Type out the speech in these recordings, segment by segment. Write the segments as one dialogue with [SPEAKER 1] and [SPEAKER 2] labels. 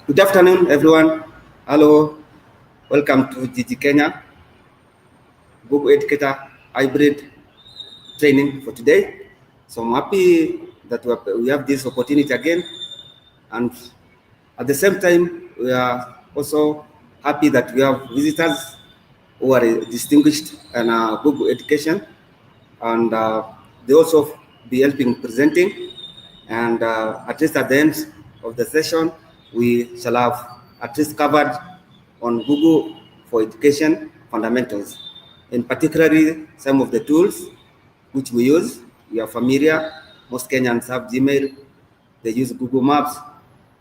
[SPEAKER 1] Good afternoon, everyone. Hello, welcome to GEG Kenya, Google Educator Hybrid Training for today. So I'm happy that we have this opportunity again. And at the same time, we are also happy that we have visitors who are distinguished in Google education. And they also be helping presenting. And at least at the end of the session, we shall have at least covered on Google for education fundamentals. In particularly, some of the tools which we use, we are familiar. Most Kenyans have Gmail. They use Google Maps.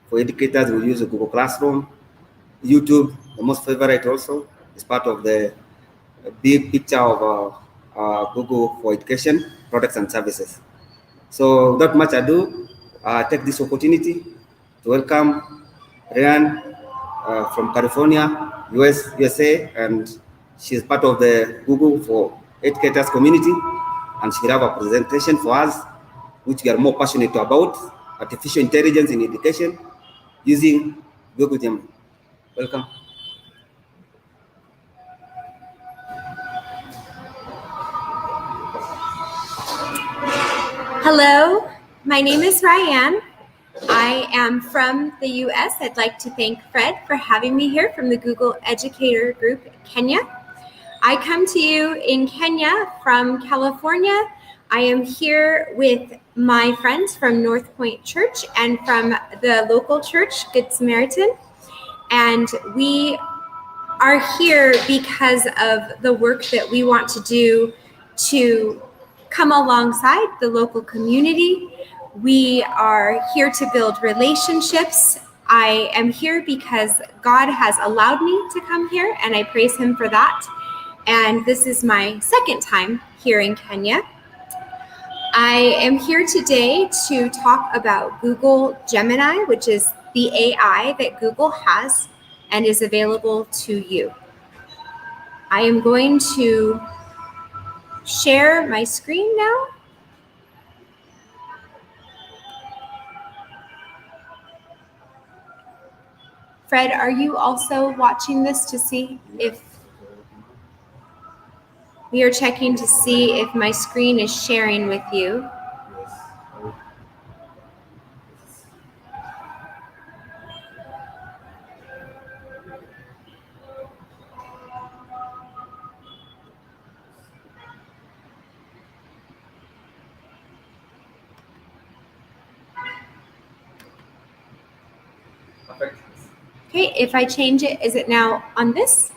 [SPEAKER 1] For educators, we use Google Classroom. YouTube, the most favorite also, is part of the big picture of Google for education products and services. So without much ado, I take this opportunity to welcome Ryann from California, USA, and she's part of the Google for Educators community, and she'll have a presentation for us, which we are more passionate about, artificial intelligence in education using Google Gemini. Welcome.
[SPEAKER 2] Hello, my name is Ryann. I am from the US. I'd like to thank Fred for having me here from the Google Educator Group Kenya. I come to you in Kenya from California. I am here with my friends from North Point Church and from the local church, Good Samaritan. And we are here because of the work that we want to do to come alongside the local community. We are here to build relationships. I am here because God has allowed me to come here, and I praise Him for that. And this is my second time here in Kenya. I am here today to talk about Google Gemini, which is the AI that Google has and is available to you. I am going to share my screen now. Fred, are you also watching this to see if we are checking to see if my screen is sharing with you? Okay, if I change it, is it now on this?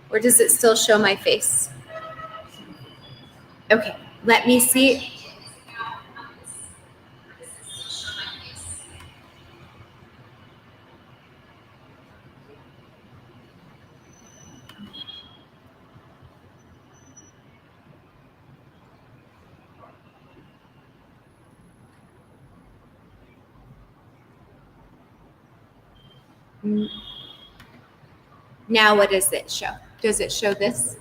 [SPEAKER 2] Or does it still show my face? Okay, let me see. Now what does it show? Does it show this?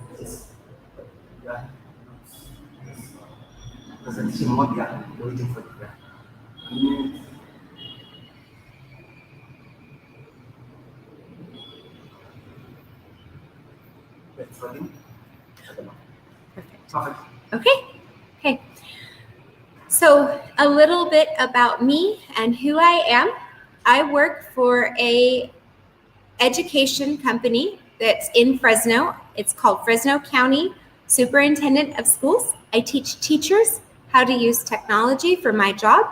[SPEAKER 2] Perfect. Okay. So a little bit about me and who I am. I work for a education company that's in Fresno. It's called Fresno County Superintendent of Schools. I teach teachers how to use technology for my job.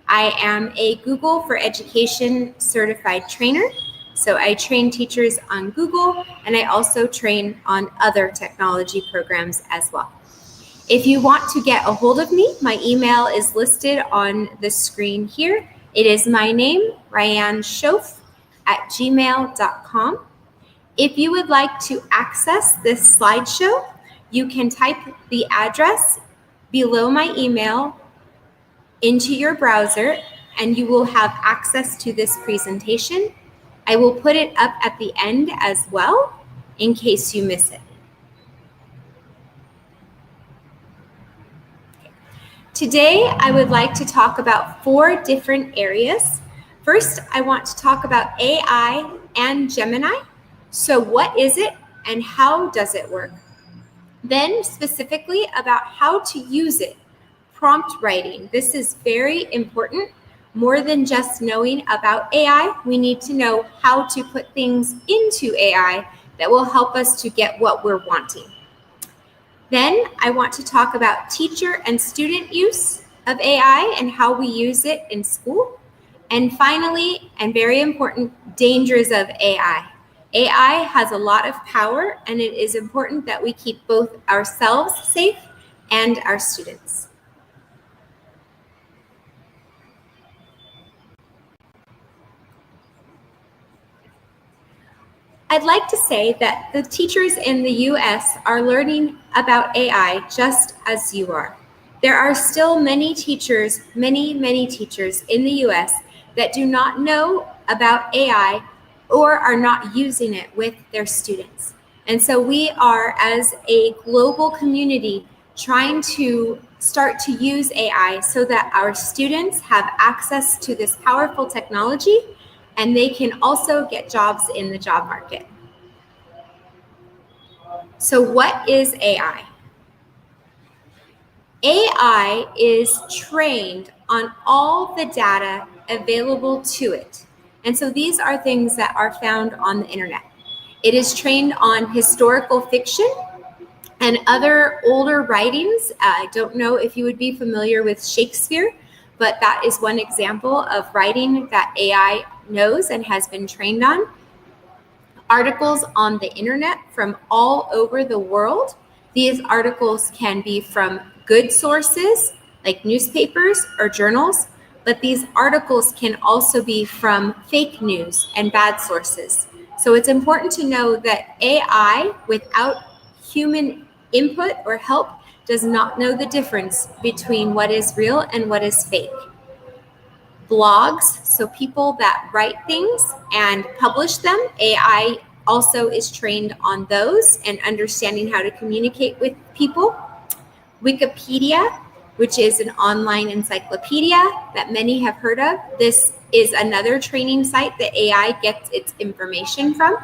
[SPEAKER 2] I am a Google for Education Certified Trainer. So I train teachers on Google, and I also train on other technology programs as well. If you want to get a hold of me, my email is listed on the screen here. It is my name, Ryann Shoaf, @gmail.com. If you would like to access this slideshow, you can type the address below my email into your browser, and you will have access to this presentation. I will put it up at the end as well, in case you miss it. Today, I would like to talk about 4 different areas First, I want to talk about AI and Gemini. So what is it and how does it work? Then specifically about how to use it. Prompt writing. This is very important. More than just knowing about AI, we need to know how to put things into AI that will help us to get what we're wanting. Then I want to talk about teacher and student use of AI and how we use it in school. And finally, and very important, dangers of AI. AI has a lot of power, and it is important that we keep both ourselves safe and our students. I'd like to say that the teachers in the US are learning about AI just as you are. There are still many teachers, many teachers in the US that do not know about AI or are not using it with their students. And so we are, as a global community, trying to start to use AI so that our students have access to this powerful technology and they can also get jobs in the job market. So what is AI? AI is trained on all the data available to it. And so these are things that are found on the internet. It is trained on historical fiction and other older writings. I don't know if you would be familiar with Shakespeare, but that is one example of writing that AI knows and has been trained on. Articles on the internet from all over the world. These articles can be from good sources like newspapers or journals, but these articles can also be from fake news and bad sources. So it's important to know that AI, without human input or help, does not know the difference between what is real and what is fake. Blogs, so people that write things and publish them, AI also is trained on those and understanding how to communicate with people. Wikipedia, which is an online encyclopedia that many have heard of. This is another training site that AI gets its information from.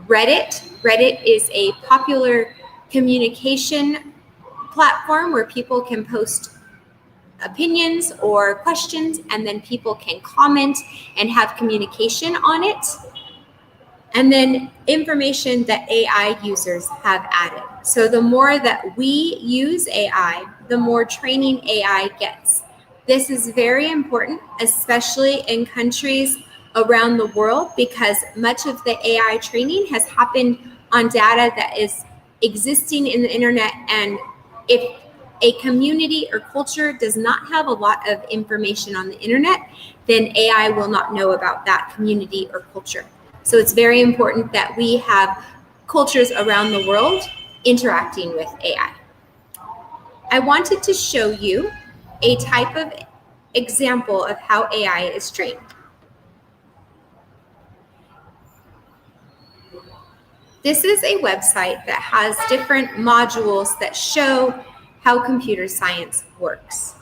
[SPEAKER 2] Reddit is a popular communication platform where people can post opinions or questions, and then people can comment and have communication on it. And then information that AI users have added. So the more that we use AI, the more training AI gets. This is very important, especially in countries around the world, because much of the AI training has happened on data that is existing in the internet. And if a community or culture does not have a lot of information on the internet, then AI will not know about that community or culture. So it's very important that we have cultures around the world interacting with AI. I wanted to show you a type of example of how AI is trained. This is a website that has different modules that show how computer science works.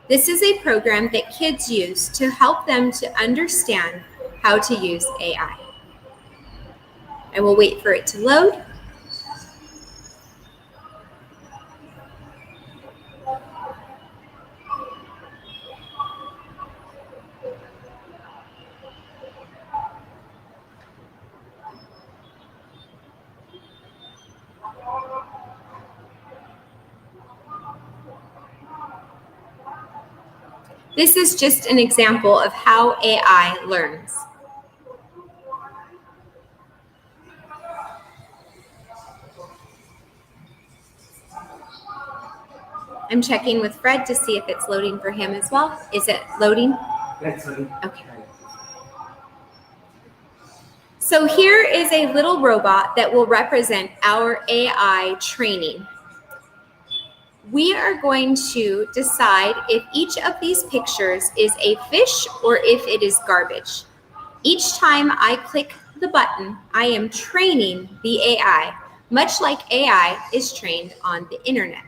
[SPEAKER 2] This is a program that kids use to help them to understand how to use AI. I will wait for it to load. This is just an example of how AI learns. I'm checking with Fred to see if it's loading for him as well. Is it loading?
[SPEAKER 1] That's loading.
[SPEAKER 2] Okay. So here is a little robot that will represent our AI training. We are going to decide if each of these pictures is a fish or if it is garbage. Each time I click the button, I am training the AI, much like AI is trained on the internet.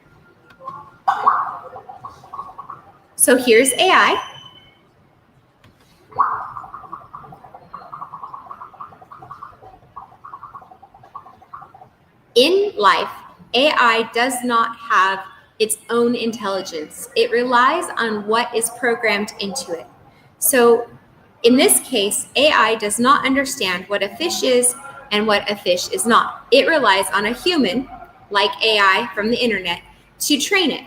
[SPEAKER 2] So here's AI. In life, AI does not have its own intelligence. It relies on what is programmed into it. So in this case, AI does not understand what a fish is and what a fish is not. It relies on a human, like AI from the internet, to train it.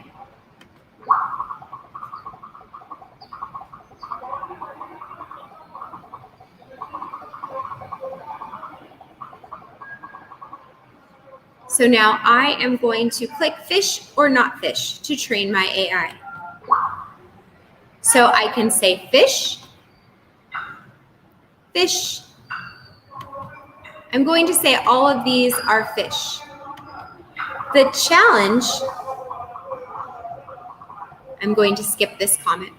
[SPEAKER 2] So now I am going to click fish or not fish to train my AI. So I can say fish, fish. I'm going to say all of these are fish. The challenge, I'm going to skip this comment.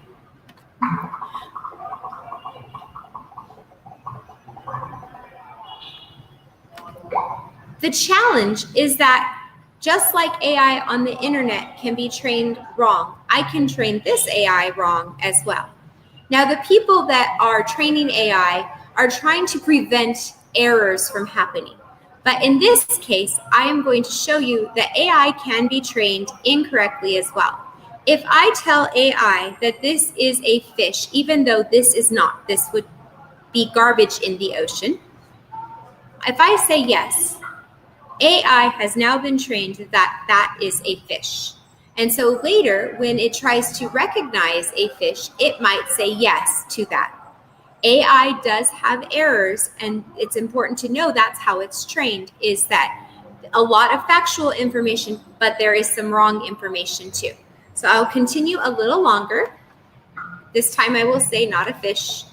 [SPEAKER 2] The challenge is that just like AI on the internet can be trained wrong, I can train this AI wrong as well. Now, the people that are training AI are trying to prevent errors from happening. But in this case, I am going to show you that AI can be trained incorrectly as well. If I tell AI that this is a fish, even though this is not, this would be garbage in the ocean. If I say yes, AI has now been trained that that is a fish. And so later, when it tries to recognize a fish, it might say yes to that. AI does have errors, and it's important to know that's how it's trained, is that a lot of factual information, but there is some wrong information too. So I'll continue a little longer. This time I will say not a fish.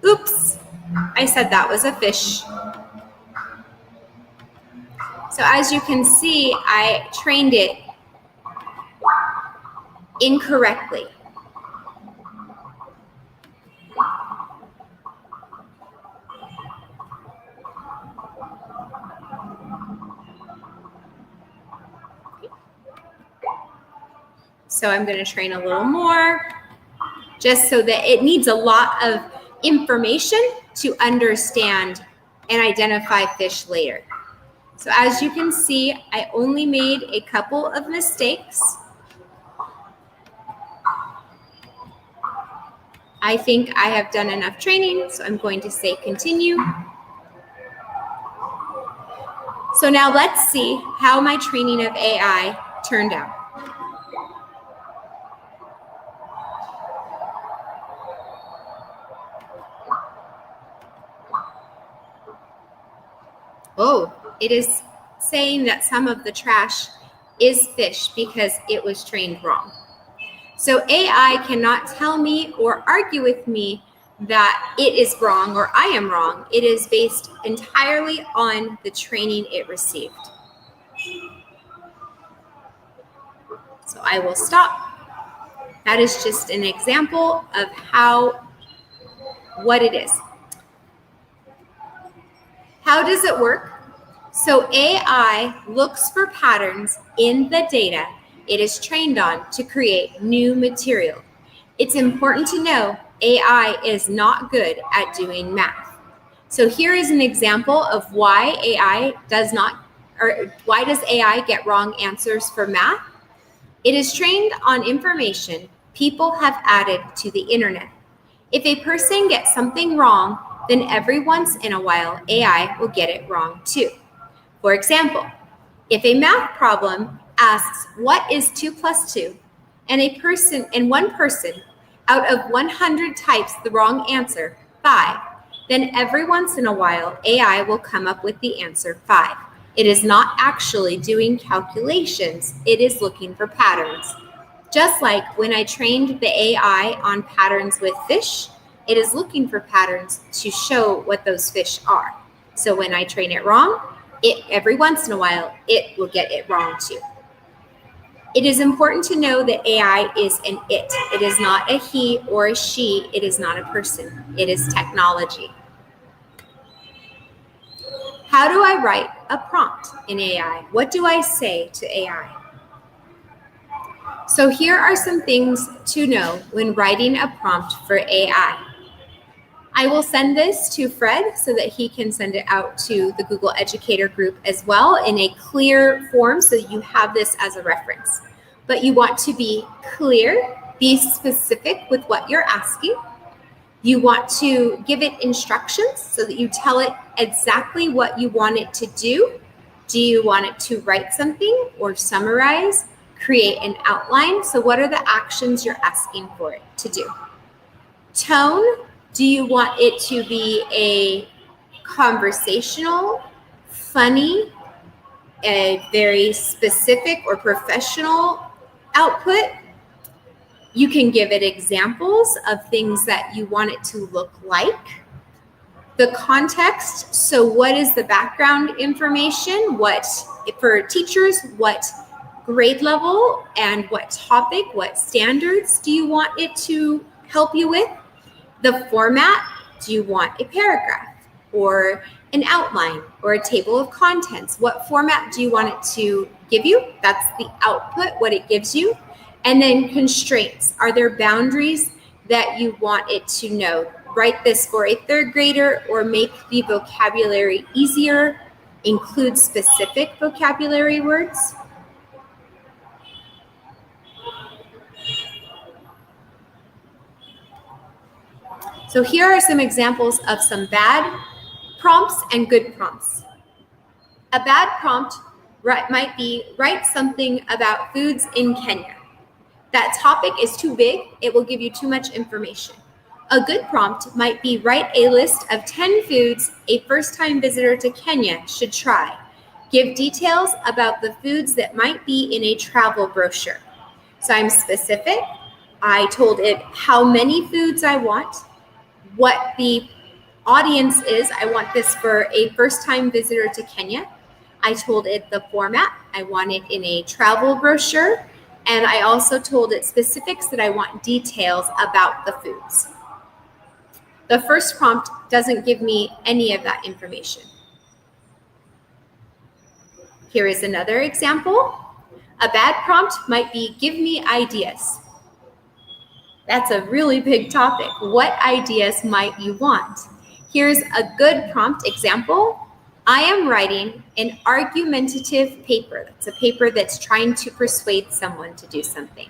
[SPEAKER 2] Oops, I said that was a fish. So as you can see, I trained it incorrectly. So I'm going to train a little more, just so that it needs a lot of information to understand and identify fish later. So as you can see, I only made a couple of mistakes. I think I have done enough training, so I'm going to say continue. So now let's see how my training of AI turned out. Oh, it is saying that some of the trash is fish because it was trained wrong. So AI cannot tell me or argue with me that it is wrong or I am wrong. It is based entirely on the training it received. So I will stop. That is just an example of what it is. How does it work? So AI looks for patterns in the data it is trained on to create new material. It's important to know AI is not good at doing math. So here is an example of why why does AI get wrong answers for math? It is trained on information people have added to the internet. If a person gets something wrong, then every once in a while, AI will get it wrong too. For example, if a math problem asks what is 2 plus 2, and one person out of 100 types the wrong answer, 5, then every once in a while, AI will come up with the answer 5. It is not actually doing calculations, it is looking for patterns. Just like when I trained the AI on patterns with fish, it is looking for patterns to show what those fish are. So when I train it wrong, every once in a while, it will get it wrong too. It is important to know that AI is an it. It is not a he or a she. It is not a person. It is technology. How do I write a prompt in AI? What do I say to AI? So here are some things to know when writing a prompt for AI. I will send this to Fred so that he can send it out to the Google Educator group as well in a clear form so that you have this as a reference. But you want to be clear, be specific with what you're asking. You want to give it instructions so that you tell it exactly what you want it to do. Do you want it to write something or summarize, create an outline? So what are the actions you're asking for it to do? Tone, do you want it to be a conversational, funny, a very specific or professional output? You can give it examples of things that you want it to look like. The context, so what is the background information? What, for teachers, what grade level and what topic, what standards do you want it to help you with? The format, do you want a paragraph or an outline or a table of contents? What format do you want it to give you? That's the output, what it gives you. And then constraints. Are there boundaries that you want it to know? Write this for a third grader or make the vocabulary easier, include specific vocabulary words. So here are some examples of some bad prompts and good prompts. A bad prompt might be, write something about foods in Kenya. That topic is too big, it will give you too much information. A good prompt might be, write a list of 10 foods a first-time visitor to Kenya should try. Give details about the foods that might be in a travel brochure. So I'm specific. I told it how many foods I want, what the audience is. I want this for a first-time visitor to Kenya. I told it the format. I want it in a travel brochure. And I also told it specifics that I want details about the foods. The first prompt doesn't give me any of that information. Here is another example. A bad prompt might be, give me ideas. That's a really big topic. What ideas might you want? Here's a good prompt example. I am writing an argumentative paper. That's a paper that's trying to persuade someone to do something.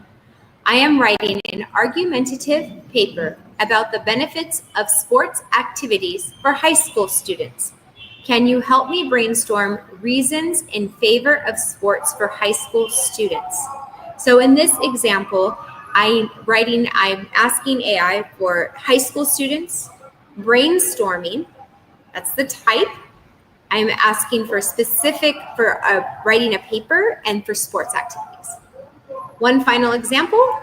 [SPEAKER 2] I am writing an argumentative paper about the benefits of sports activities for high school students. Can you help me brainstorm reasons in favor of sports for high school students? So in this example, I'm asking AI for high school students, brainstorming, that's the type. I'm asking for specific for writing a paper and for sports activities. One final example,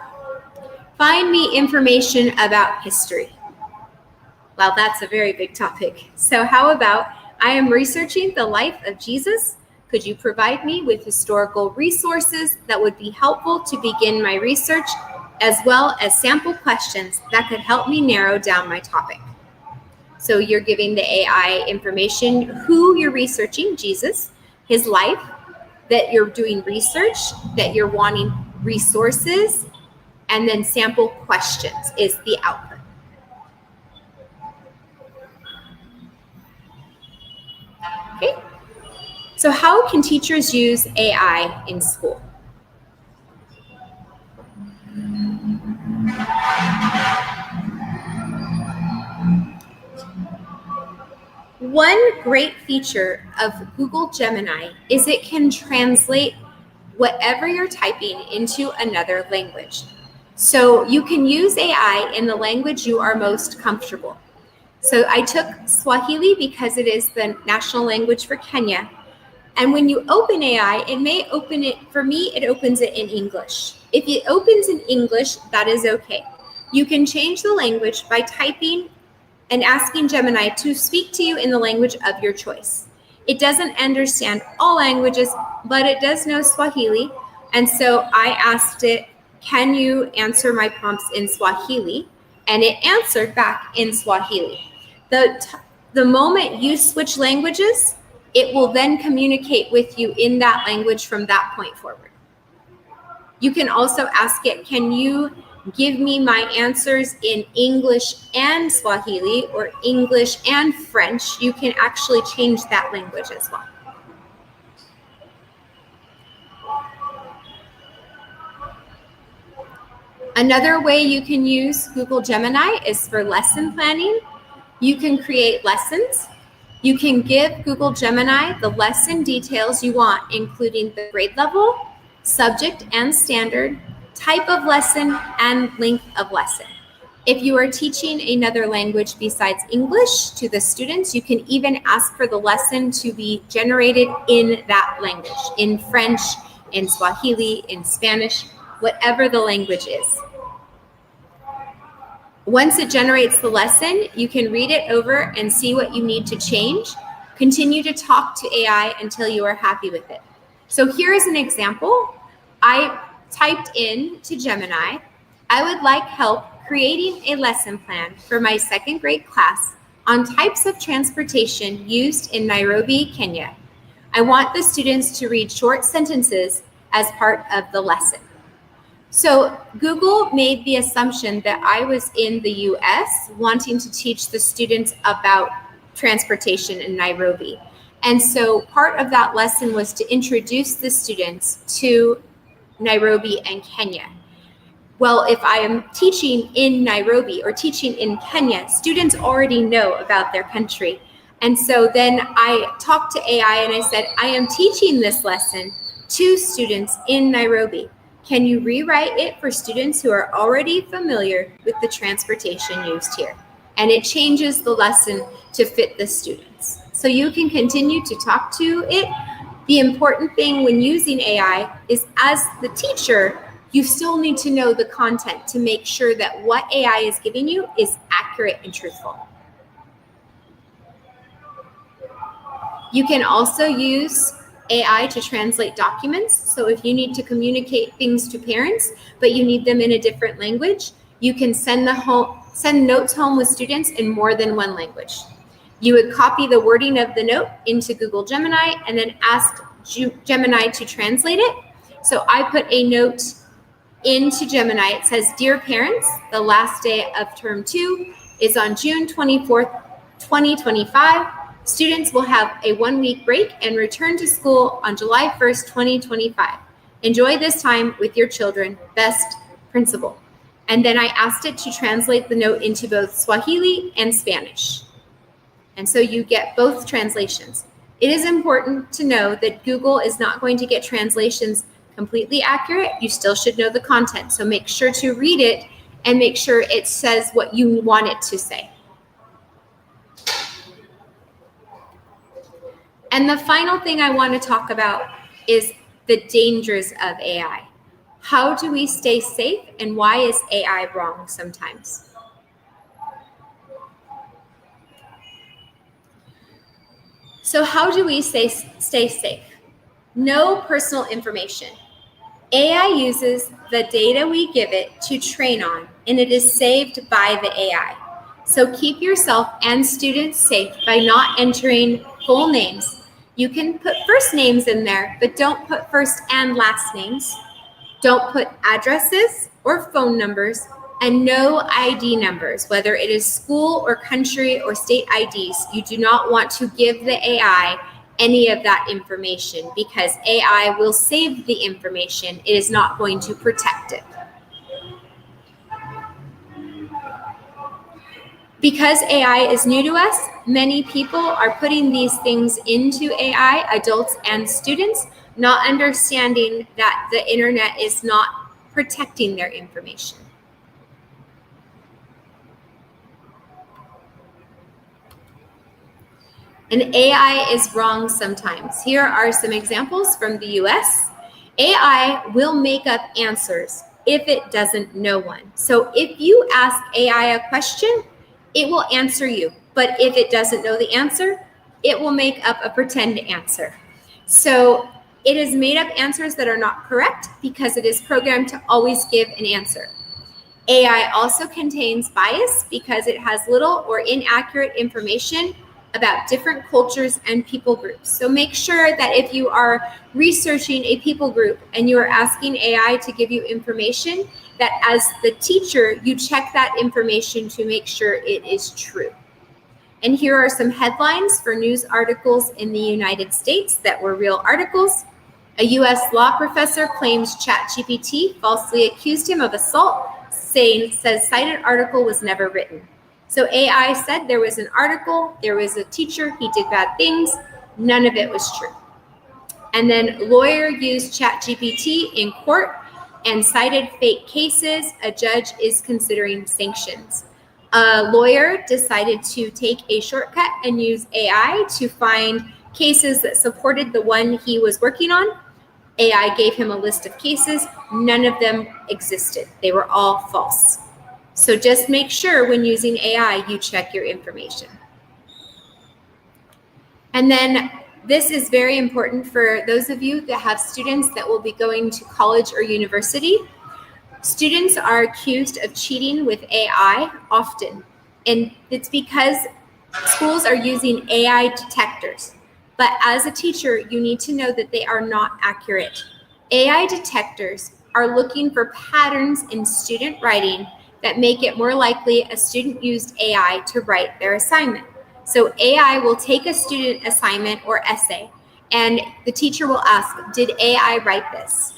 [SPEAKER 2] find me information about history. Well, that's a very big topic. So how about, I am researching the life of Jesus. Could you provide me with historical resources that would be helpful to begin my research, as well as sample questions that could help me narrow down my topic? So you're giving the AI information, who you're researching, Jesus, his life, that you're doing research, that you're wanting resources, and then sample questions is the output. Okay, so how can teachers use AI in school? One great feature of Google Gemini is it can translate whatever you're typing into another language. So you can use AI in the language you are most comfortable. So I took Swahili because it is the national language for Kenya. And when you open AI, it may open it, for me, it opens it in English. If it opens in English, that is okay. You can change the language by typing and asking Gemini to speak to you in the language of your choice. It doesn't understand all languages, but it does know Swahili. And so I asked it, can you answer my prompts in Swahili? And it answered back in Swahili. The moment you switch languages, it will then communicate with you in that language from that point forward. You can also ask it, can you give me my answers in English and Swahili or English and French, you can actually change that language as well. Another way you can use Google Gemini is for lesson planning. You can create lessons. You can give Google Gemini the lesson details you want, including the grade level, subject and standard, type of lesson, and length of lesson. If you are teaching another language besides English to the students, you can even ask for the lesson to be generated in that language, in French, in Swahili, in Spanish, whatever the language is. Once it generates the lesson, you can read it over and see what you need to change. Continue to talk to AI until you are happy with it. So here is an example. I typed in to Gemini, I would like help creating a lesson plan for my second grade class on types of transportation used in Nairobi, Kenya. I want the students to read short sentences as part of the lesson. So Google made the assumption that I was in the US wanting to teach the students about transportation in Nairobi. And so part of that lesson was to introduce the students to Nairobi and Kenya. Well, if I am teaching in Nairobi or teaching in Kenya, students already know about their country. And so then I talked to AI and I said, I am teaching this lesson to students in Nairobi. Can you rewrite it for students who are already familiar with the transportation used here? And it changes the lesson to fit the students. So you can continue to talk to it. The important thing when using AI is, as the teacher, you still need to know the content to make sure that what AI is giving you is accurate and truthful. You can also use AI to translate documents. So if you need to communicate things to parents, but you need them in a different language, you can send notes home with students in more than one language. You would copy the wording of the note into Google Gemini and then ask Gemini to translate it. So I put a note into Gemini. It says, "Dear parents, the last day of term 2 is on June 24th, 2025. Students will have a 1-week break and return to school on July 1st, 2025. Enjoy this time with your children. Best, Principal." And then I asked it to translate the note into both Swahili and Spanish. And so you get both translations. It is important to know that Google is not going to get translations completely accurate. You still should know the content. So make sure to read it and make sure it says what you want it to say. And the final thing I want to talk about is the dangers of AI. How do we stay safe, and why is AI wrong sometimes? So how do we stay safe? No personal information. AI uses the data we give it to train on, and it is saved by the AI. So keep yourself and students safe by not entering full names. You can put first names in there, but don't put first and last names. Don't put addresses or phone numbers, and no ID numbers, whether it is school or country or state IDs. You do not want to give the AI any of that information because AI will save the information. It is not going to protect it. Because AI is new to us, many people are putting these things into AI, adults and students, not understanding that the internet is not protecting their information. And AI is wrong sometimes. Here are some examples from the US. AI will make up answers if it doesn't know one. So if you ask AI a question, it will answer you. But if it doesn't know the answer, it will make up a pretend answer. So it has made up answers that are not correct because it is programmed to always give an answer. AI also contains bias because it has little or inaccurate information about different cultures and people groups. So make sure that if you are researching a people group and you are asking AI to give you information, that as the teacher, you check that information to make sure it is true. And here are some headlines for news articles in the United States that were real articles. A US law professor claims ChatGPT falsely accused him of assault, says cited article was never written. So AI said there was an article, there was a teacher, he did bad things, none of it was true. And then lawyer used ChatGPT in court and cited fake cases. A judge is considering sanctions. A lawyer decided to take a shortcut and use AI to find cases that supported the one he was working on. AI gave him a list of cases. None of them existed. They were all false. So just make sure when using AI, you check your information. And then this is very important for those of you that have students that will be going to college or university. Students are accused of cheating with AI often, and it's because schools are using AI detectors. But as a teacher, you need to know that they are not accurate. AI detectors are looking for patterns in student writing that make it more likely a student used AI to write their assignment. So AI will take a student assignment or essay, and the teacher will ask, did AI write this?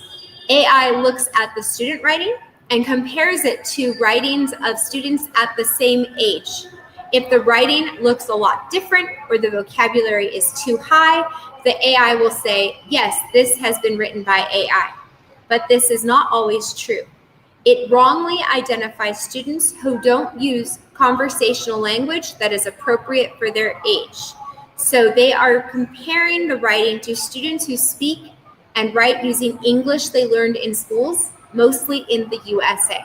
[SPEAKER 2] AI looks at the student writing and compares it to writings of students at the same age. If the writing looks a lot different or the vocabulary is too high, the AI will say, yes, this has been written by AI. But this is not always true. It wrongly identifies students who don't use conversational language that is appropriate for their age. So they are comparing the writing to students who speak and write using English they learned in schools, mostly in the USA.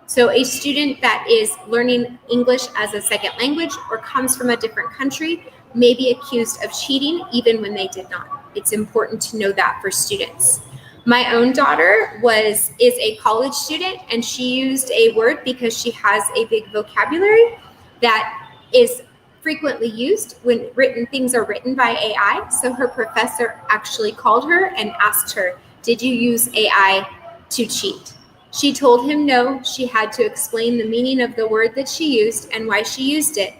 [SPEAKER 2] So a student that is learning English as a second language or comes from a different country may be accused of cheating even when they did not. It's important to know that for students. My own daughter is a college student, and she used a word because she has a big vocabulary that is frequently used when things are written by AI. So her professor actually called her and asked her, did you use AI to cheat? She told him no, she had to explain the meaning of the word that she used and why she used it.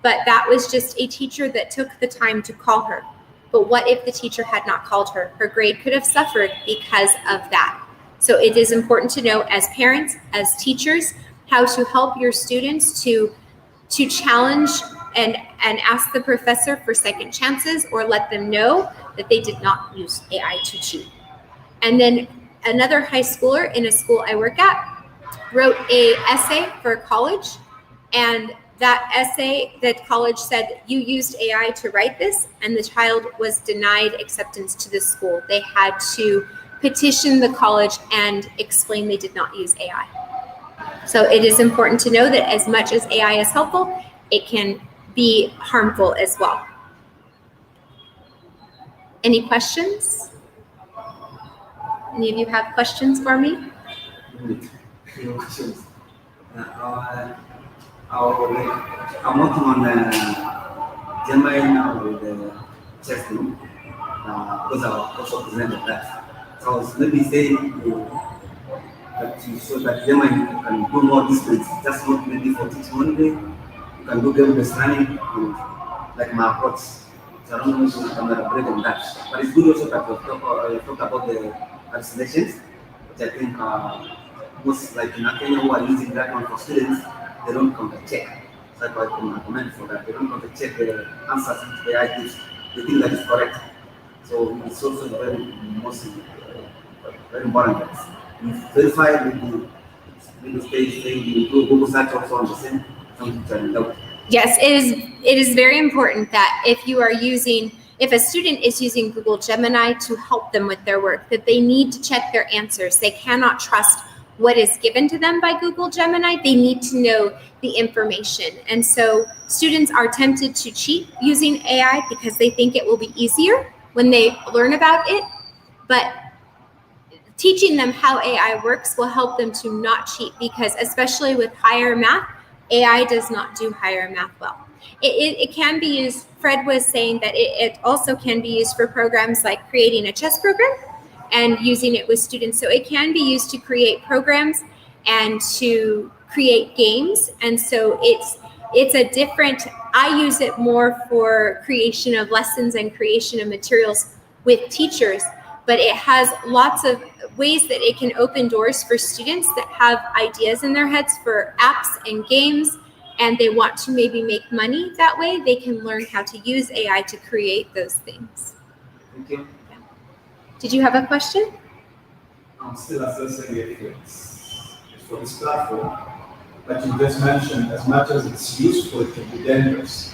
[SPEAKER 2] But that was just a teacher that took the time to call her. But what if the teacher had not called her? Her grade could have suffered because of that. So it is important to know as parents, as teachers, how to help your students to challenge and ask the professor for second chances, or let them know that they did not use AI to cheat. And then another high schooler in a school I work at wrote an essay for college, and that essay, that college said, you used AI to write this, and the child was denied acceptance to the school. They had to petition the college and explain they did not use AI. So it is important to know that as much as AI is helpful, it can be harmful as well. Any questions? Any of you have questions for me?
[SPEAKER 1] No questions. I'm working on Gemini now with the testing because I also presented that. So I was maybe saying that you show that Gemini can do more disciplines, just not maybe for teaching only. You can do game-based learning, like my approach. So I don't know if you can elaborate on that. But it's good also that we've talked about the vaccinations, which I think most like in Kenya who are using that one for students, they don't counter-check. So that's why I can recommend for that. They don't counter-check the answers which the AI gives. They think that is correct. So it's also very important that you verify with the stage thing, you do Google search also on the same something.
[SPEAKER 2] Yes, it is very important that if a student is using Google Gemini to help them with their work, that they need to check their answers. They cannot trust what is given to them by Google Gemini. They need to know the information. And so students are tempted to cheat using AI because they think it will be easier when they learn about it. But teaching them how AI works will help them to not cheat, because especially with higher math, AI does not do higher math well. It can be used, Fred was saying that it also can be used for programs like creating a chess program and using it with students. So it can be used to create programs, and to create games. And so it's a different, I use it more for creation of lessons and creation of materials with teachers, but it has lots of ways that it can open doors for students that have ideas in their heads for apps and games, and they want to maybe make money that way. They can learn how to use AI to create those things.
[SPEAKER 1] Thank you.
[SPEAKER 2] Yeah. Did you have a question?
[SPEAKER 3] I'm still assessing if it's for this platform, but you just mentioned as much as it's useful, it can be dangerous.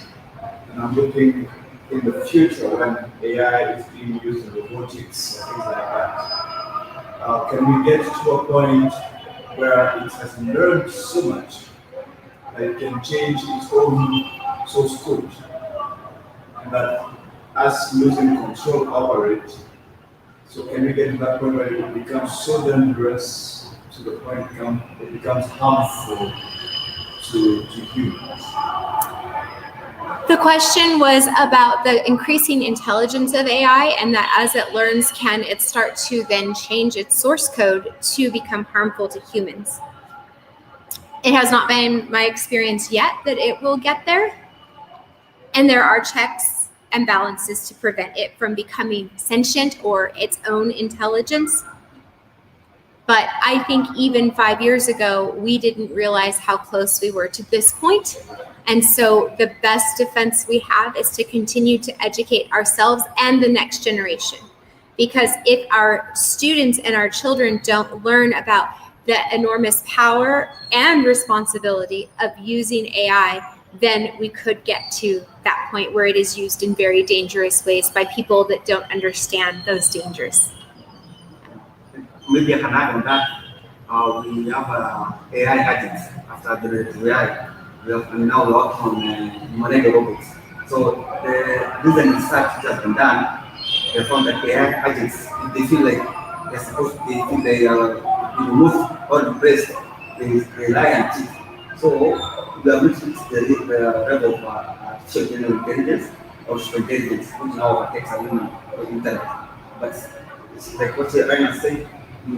[SPEAKER 3] And I'm looking in the future when AI is being used in robotics or things like that. Can we get to a point where it has learned so much that it can change its own source code, and that us losing control over it? So can we get to that point where it becomes so dangerous to the point it becomes harmful to humans?
[SPEAKER 2] The question was about the increasing intelligence of AI, and that as it learns, can it start to then change its source code to become harmful to humans? It has not been my experience yet that it will get there, and there are checks and balances to prevent it from becoming sentient or its own intelligence. But I think even 5 years ago, we didn't realize how close we were to this point. And so the best defense we have is to continue to educate ourselves and the next generation. Because if our students and our children don't learn about the enormous power and responsibility of using AI, then we could get to that point where it is used in very dangerous ways by people that don't understand those dangers.
[SPEAKER 1] Maybe I can add on that. We have AI agents after generative AI. We have now work on humanoid robots. So the reason research has been done, they found that AI agents, if they feel like they're supposed to, they feel they are removed or replaced, they lie and cheat. So we have reached the level of artificial intelligence or intelligence, which now overtakes a human or intellect. But it's like what Ryann is saying,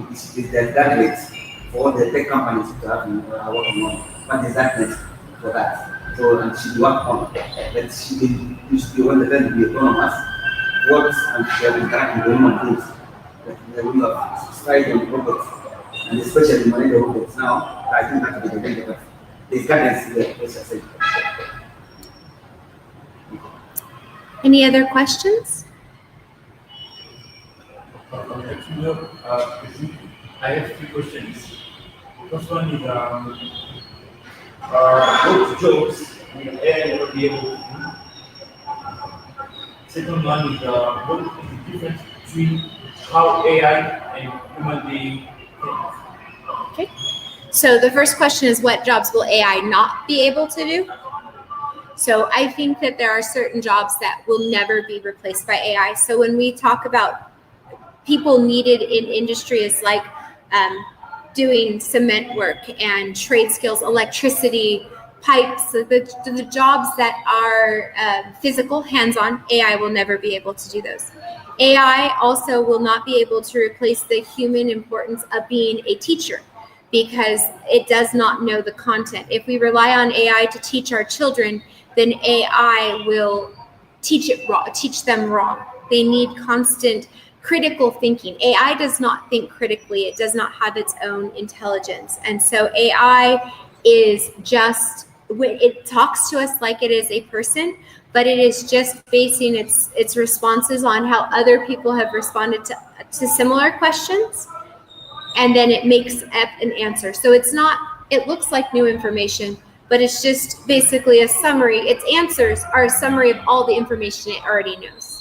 [SPEAKER 1] it's the target for all the tech companies to have working on. What is that next for that? So, and she work on that she should be one of them be autonomous, works and she will interact with human beings. That they will have stride on robots, and especially many robots now. I think that will be the danger, but there's guidance there, as I said.
[SPEAKER 2] Any other questions?
[SPEAKER 4] I have two questions. The first one is what jobs will AI never be able to do? Second one is what is the difference between how AI and human being think?
[SPEAKER 2] Okay. So the first question is, what jobs will AI not be able to do? So I think that there are certain jobs that will never be replaced by AI. So when we talk about people needed in industries like doing cement work and trade skills, electricity, pipes, the jobs that are physical, hands-on, AI will never be able to do those. AI also will not be able to replace the human importance of being a teacher, because it does not know the content. If we rely on AI to teach our children, then AI will teach them wrong. They need constant critical thinking. AI does not think critically. It does not have its own intelligence. And so AI is just, it talks to us like it is a person, but it is just basing its responses on how other people have responded to similar questions. And then it makes up an answer. So it looks like new information, but it's just basically a summary. Its answers are a summary of all the information it already knows.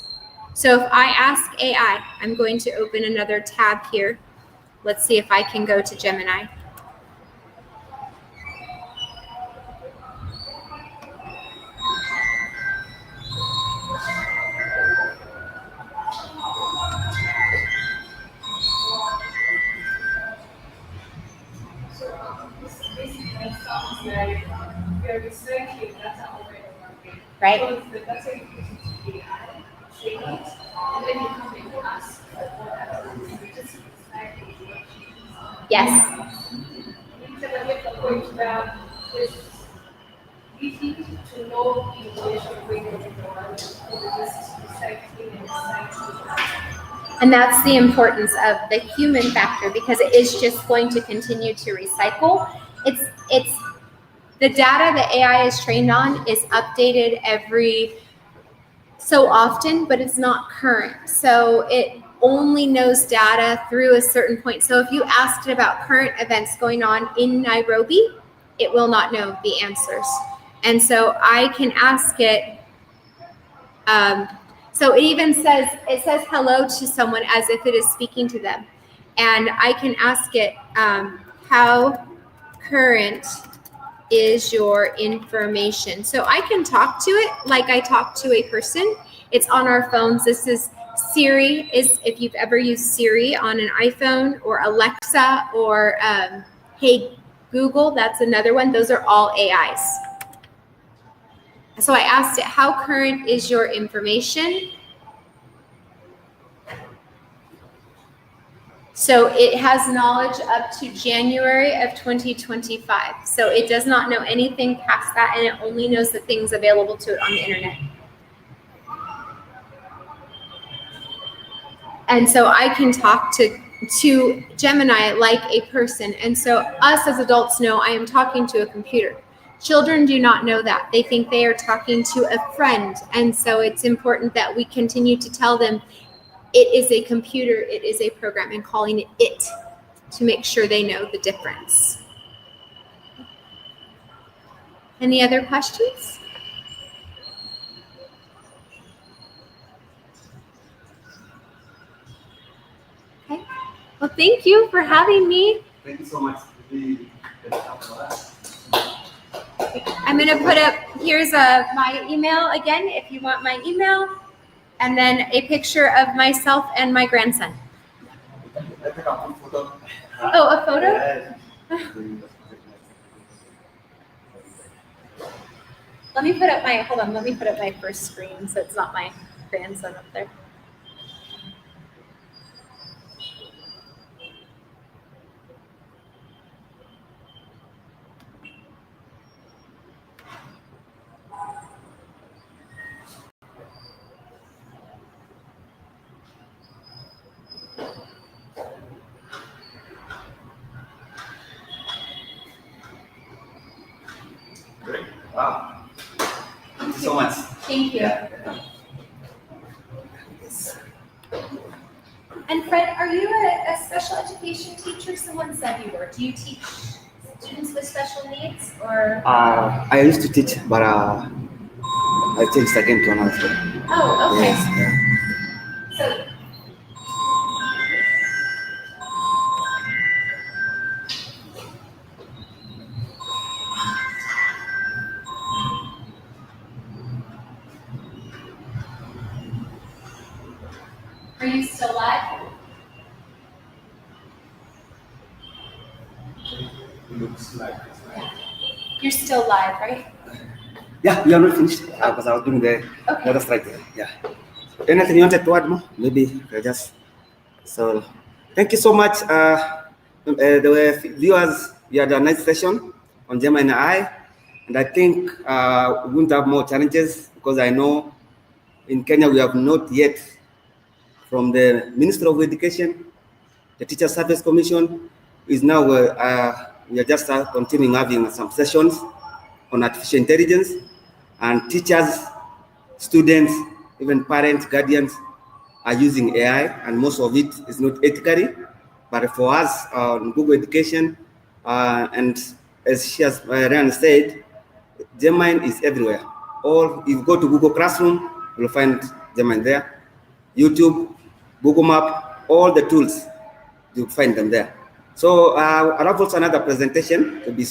[SPEAKER 2] So if I ask AI, I'm going to open another tab here. Let's see if I can go to Gemini. Right. So the data you put into AI, train it, and then you come in and ask what happens. Yes. And that's the importance of the human factor, because it is just going to continue to recycle. It's the data the AI is trained on is updated every so often, but it's not current. So it only knows data through a certain point. So if you asked it about current events going on in Nairobi, it will not know the answers. And so I can ask it, so it even says hello to someone as if it is speaking to them. And I can ask it, how current is your information? So I can talk to it like I talk to a person. It's on our phones. This is Siri, is if you've ever used Siri on an iPhone, or Alexa, or Hey Google, that's another one. Those are all AIs. So I asked it, how current is your information? So it has knowledge up to January of 2025. So it does not know anything past that, and it only knows the things available to it on the internet. And so I can talk to Gemini like a person. And so us as adults know I am talking to a computer. Children do not know that. They think they are talking to a friend. And so it's important that we continue to tell them it is a computer, it is a program, and calling it to make sure they know the difference. Any other questions? Okay. Well, thank you for having me.
[SPEAKER 1] Thank you so much.
[SPEAKER 2] I'm going to put up, here's my email again, if you want my email, and then a picture of myself and my grandson. Oh, a photo? Let me put up my first screen so it's not my grandson up there.
[SPEAKER 1] Great. Wow. Thank you so much.
[SPEAKER 2] Thank you. And Fred, are you a special education teacher? Someone said you were. Do you teach students with special needs, or?
[SPEAKER 1] I used to teach, but I changed again to another school.
[SPEAKER 2] Oh, okay.
[SPEAKER 1] Yes, yeah.
[SPEAKER 2] So. Are you still live?
[SPEAKER 3] Looks like it's like.
[SPEAKER 2] You're still live, right?
[SPEAKER 1] Yeah, we are not finished because I was doing the other strike there. Yeah. Anything you wanted to add more? Maybe just so. Thank you so much, the viewers. We had a nice session on Gemini AI, and I think we won't have more challenges because I know in Kenya we have not yet, from the Ministry of Education, the Teacher Service Commission is now we are just continuing having some sessions on artificial intelligence, and teachers, students, even parents, guardians are using AI, and most of it is not ethically. But for us on Google Education, and as she has Ryann said, Gemini is everywhere. If you go to Google Classroom, you'll find Gemini there. YouTube, Google Map, all the tools, you'll find them there. So I have also another presentation to be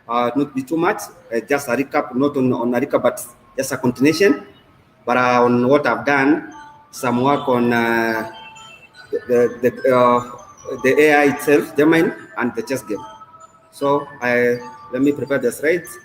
[SPEAKER 1] not be too much, just a recap, not on a recap, but just a continuation. But on what I've done, some work on the AI itself, Gemini, and the chess game. So let me prepare the slides.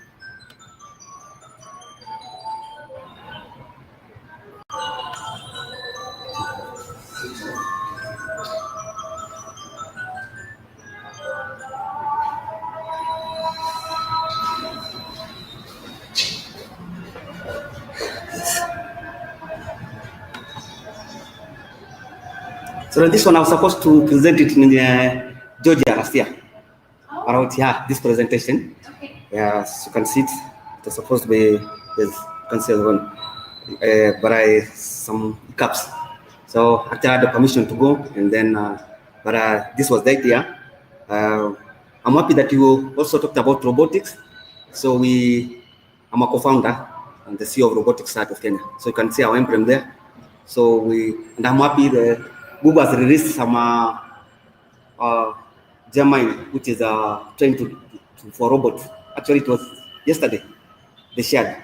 [SPEAKER 1] So then this one I was supposed to present it in Georgia last year. Around this presentation.
[SPEAKER 2] Okay.
[SPEAKER 1] Yeah, as you can see it. It was supposed to be you can see one, but some hiccups. So after I had the permission to go, and then this was the idea. I'm happy that you also talked about robotics. So I'm a co-founder and the CEO of Robotics Start of Kenya. So you can see our emblem there. So and I'm happy that Google has released some Gemini, which is trained for robots. Actually, it was yesterday they shared.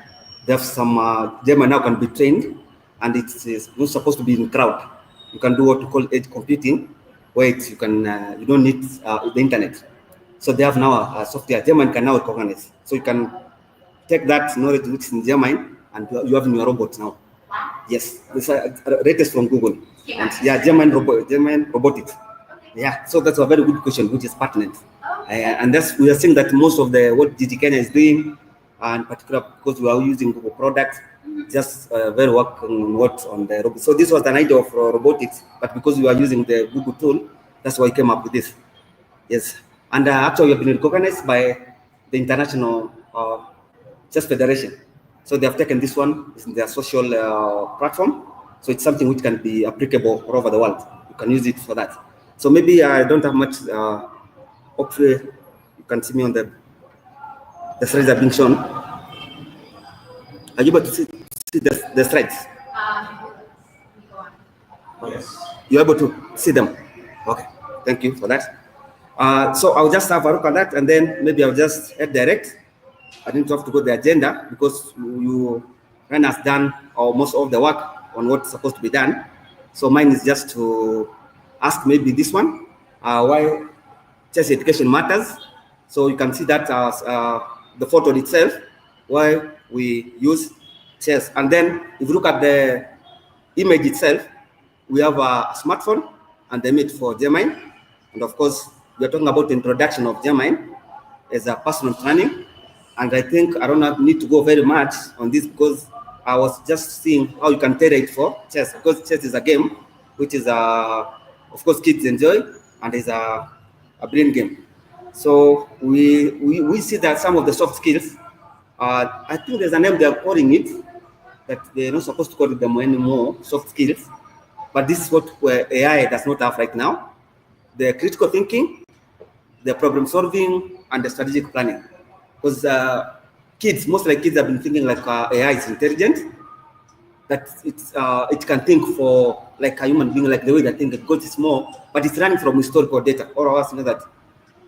[SPEAKER 1] They have some Gemini now can be trained, and it's not supposed to be in crowd. You can do what you call edge computing, where you don't need the internet. So they have now a software Gemini can now recognize. So you can take that knowledge which is in Gemini and you have in your robot now. Yes, this latest from Google. And Gemini robotics. Yeah, so that's a very good question, which is pertinent. And we are seeing that most of what GEG Kenya is doing, and particularly because we are using Google products, just very work on the robot. So this was an idea of robotics, but because we are using the Google tool, that's why we came up with this. Yes, and actually we have been recognized by the International Chess Federation. So they have taken this one in their social platform. So it's something which can be applicable all over the world. You can use it for that. So maybe I don't have much. Hopefully, you can see me on the slides are being shown. Are you able to see the slides?
[SPEAKER 3] Yes.
[SPEAKER 1] You're able to see them? Okay, thank you for that. So I'll just have a look at that, and then maybe I'll just head direct. I didn't have to go to the agenda because Ryann has done most of the work on what's supposed to be done. So mine is just to ask maybe this one, why chess education matters. So you can see that as the photo itself, why we use chess. And then if you look at the image itself, we have a smartphone and the image for Gemini. And of course, we are talking about the introduction of Gemini as a personal training. And I think I don't need to go very much on this because I was just seeing how you can tailor it for chess, because chess is a game which is, of course, kids enjoy and is a brain game. So we see that some of the soft skills, I think there's a name they're calling it, that they're not supposed to call it them anymore, soft skills. But this is what AI does not have right now: the critical thinking, the problem solving, and the strategic planning. Because most kids have been thinking like AI is intelligent, that it can think for like a human being, like the way they think, because it's more, but it's running from historical data. All of us know that,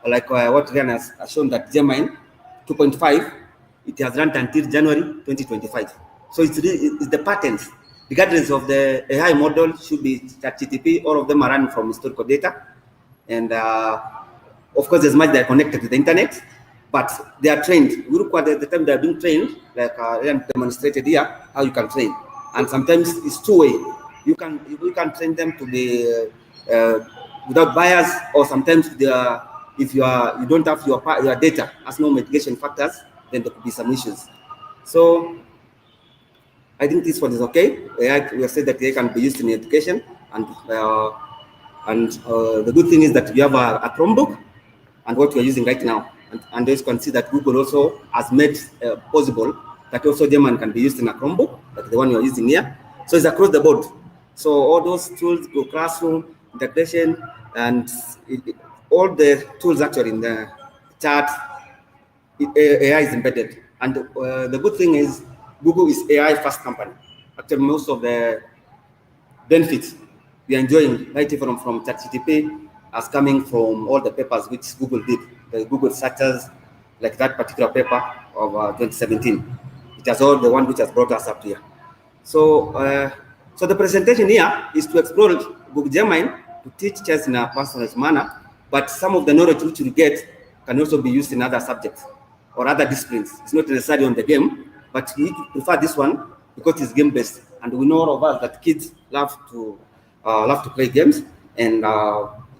[SPEAKER 1] like what Ryann has shown, that Gemini 2.5, it has run until January 2025. So it's the patterns, regardless of the AI model, should be ChatGPT, all of them are running from historical data. And of course, there's much they're connected to the internet, but they are trained. We look at the time they're being trained, like Ryann demonstrated here, how you can train. And sometimes it's two-way. You can train them to be without bias, or sometimes if you don't have your data as no mitigation factors, then there could be some issues. So I think this one is okay. We have said that they can be used in education, and the good thing is that we have a Chromebook, and what we are using right now, and you can see that Google also has made possible that also Gemini can be used in a Chromebook, like the one you are using here. So it's across the board. So all those tools, Google Classroom, integration, and all the tools actually in the chat, AI is embedded. And the good thing is Google is AI first company. Actually, most of the benefits we are enjoying right from ChatGPT as coming from all the papers which Google did, the Google searches, like that particular paper of 2017. It has all the one which has brought us up here. So, so the presentation here is to explore Google Gemini to teach chess in a personalized manner, but some of the knowledge which you get can also be used in other subjects or other disciplines. It's not necessarily on the game, but we prefer this one because it's game-based, and we know all of us that kids love to play games. And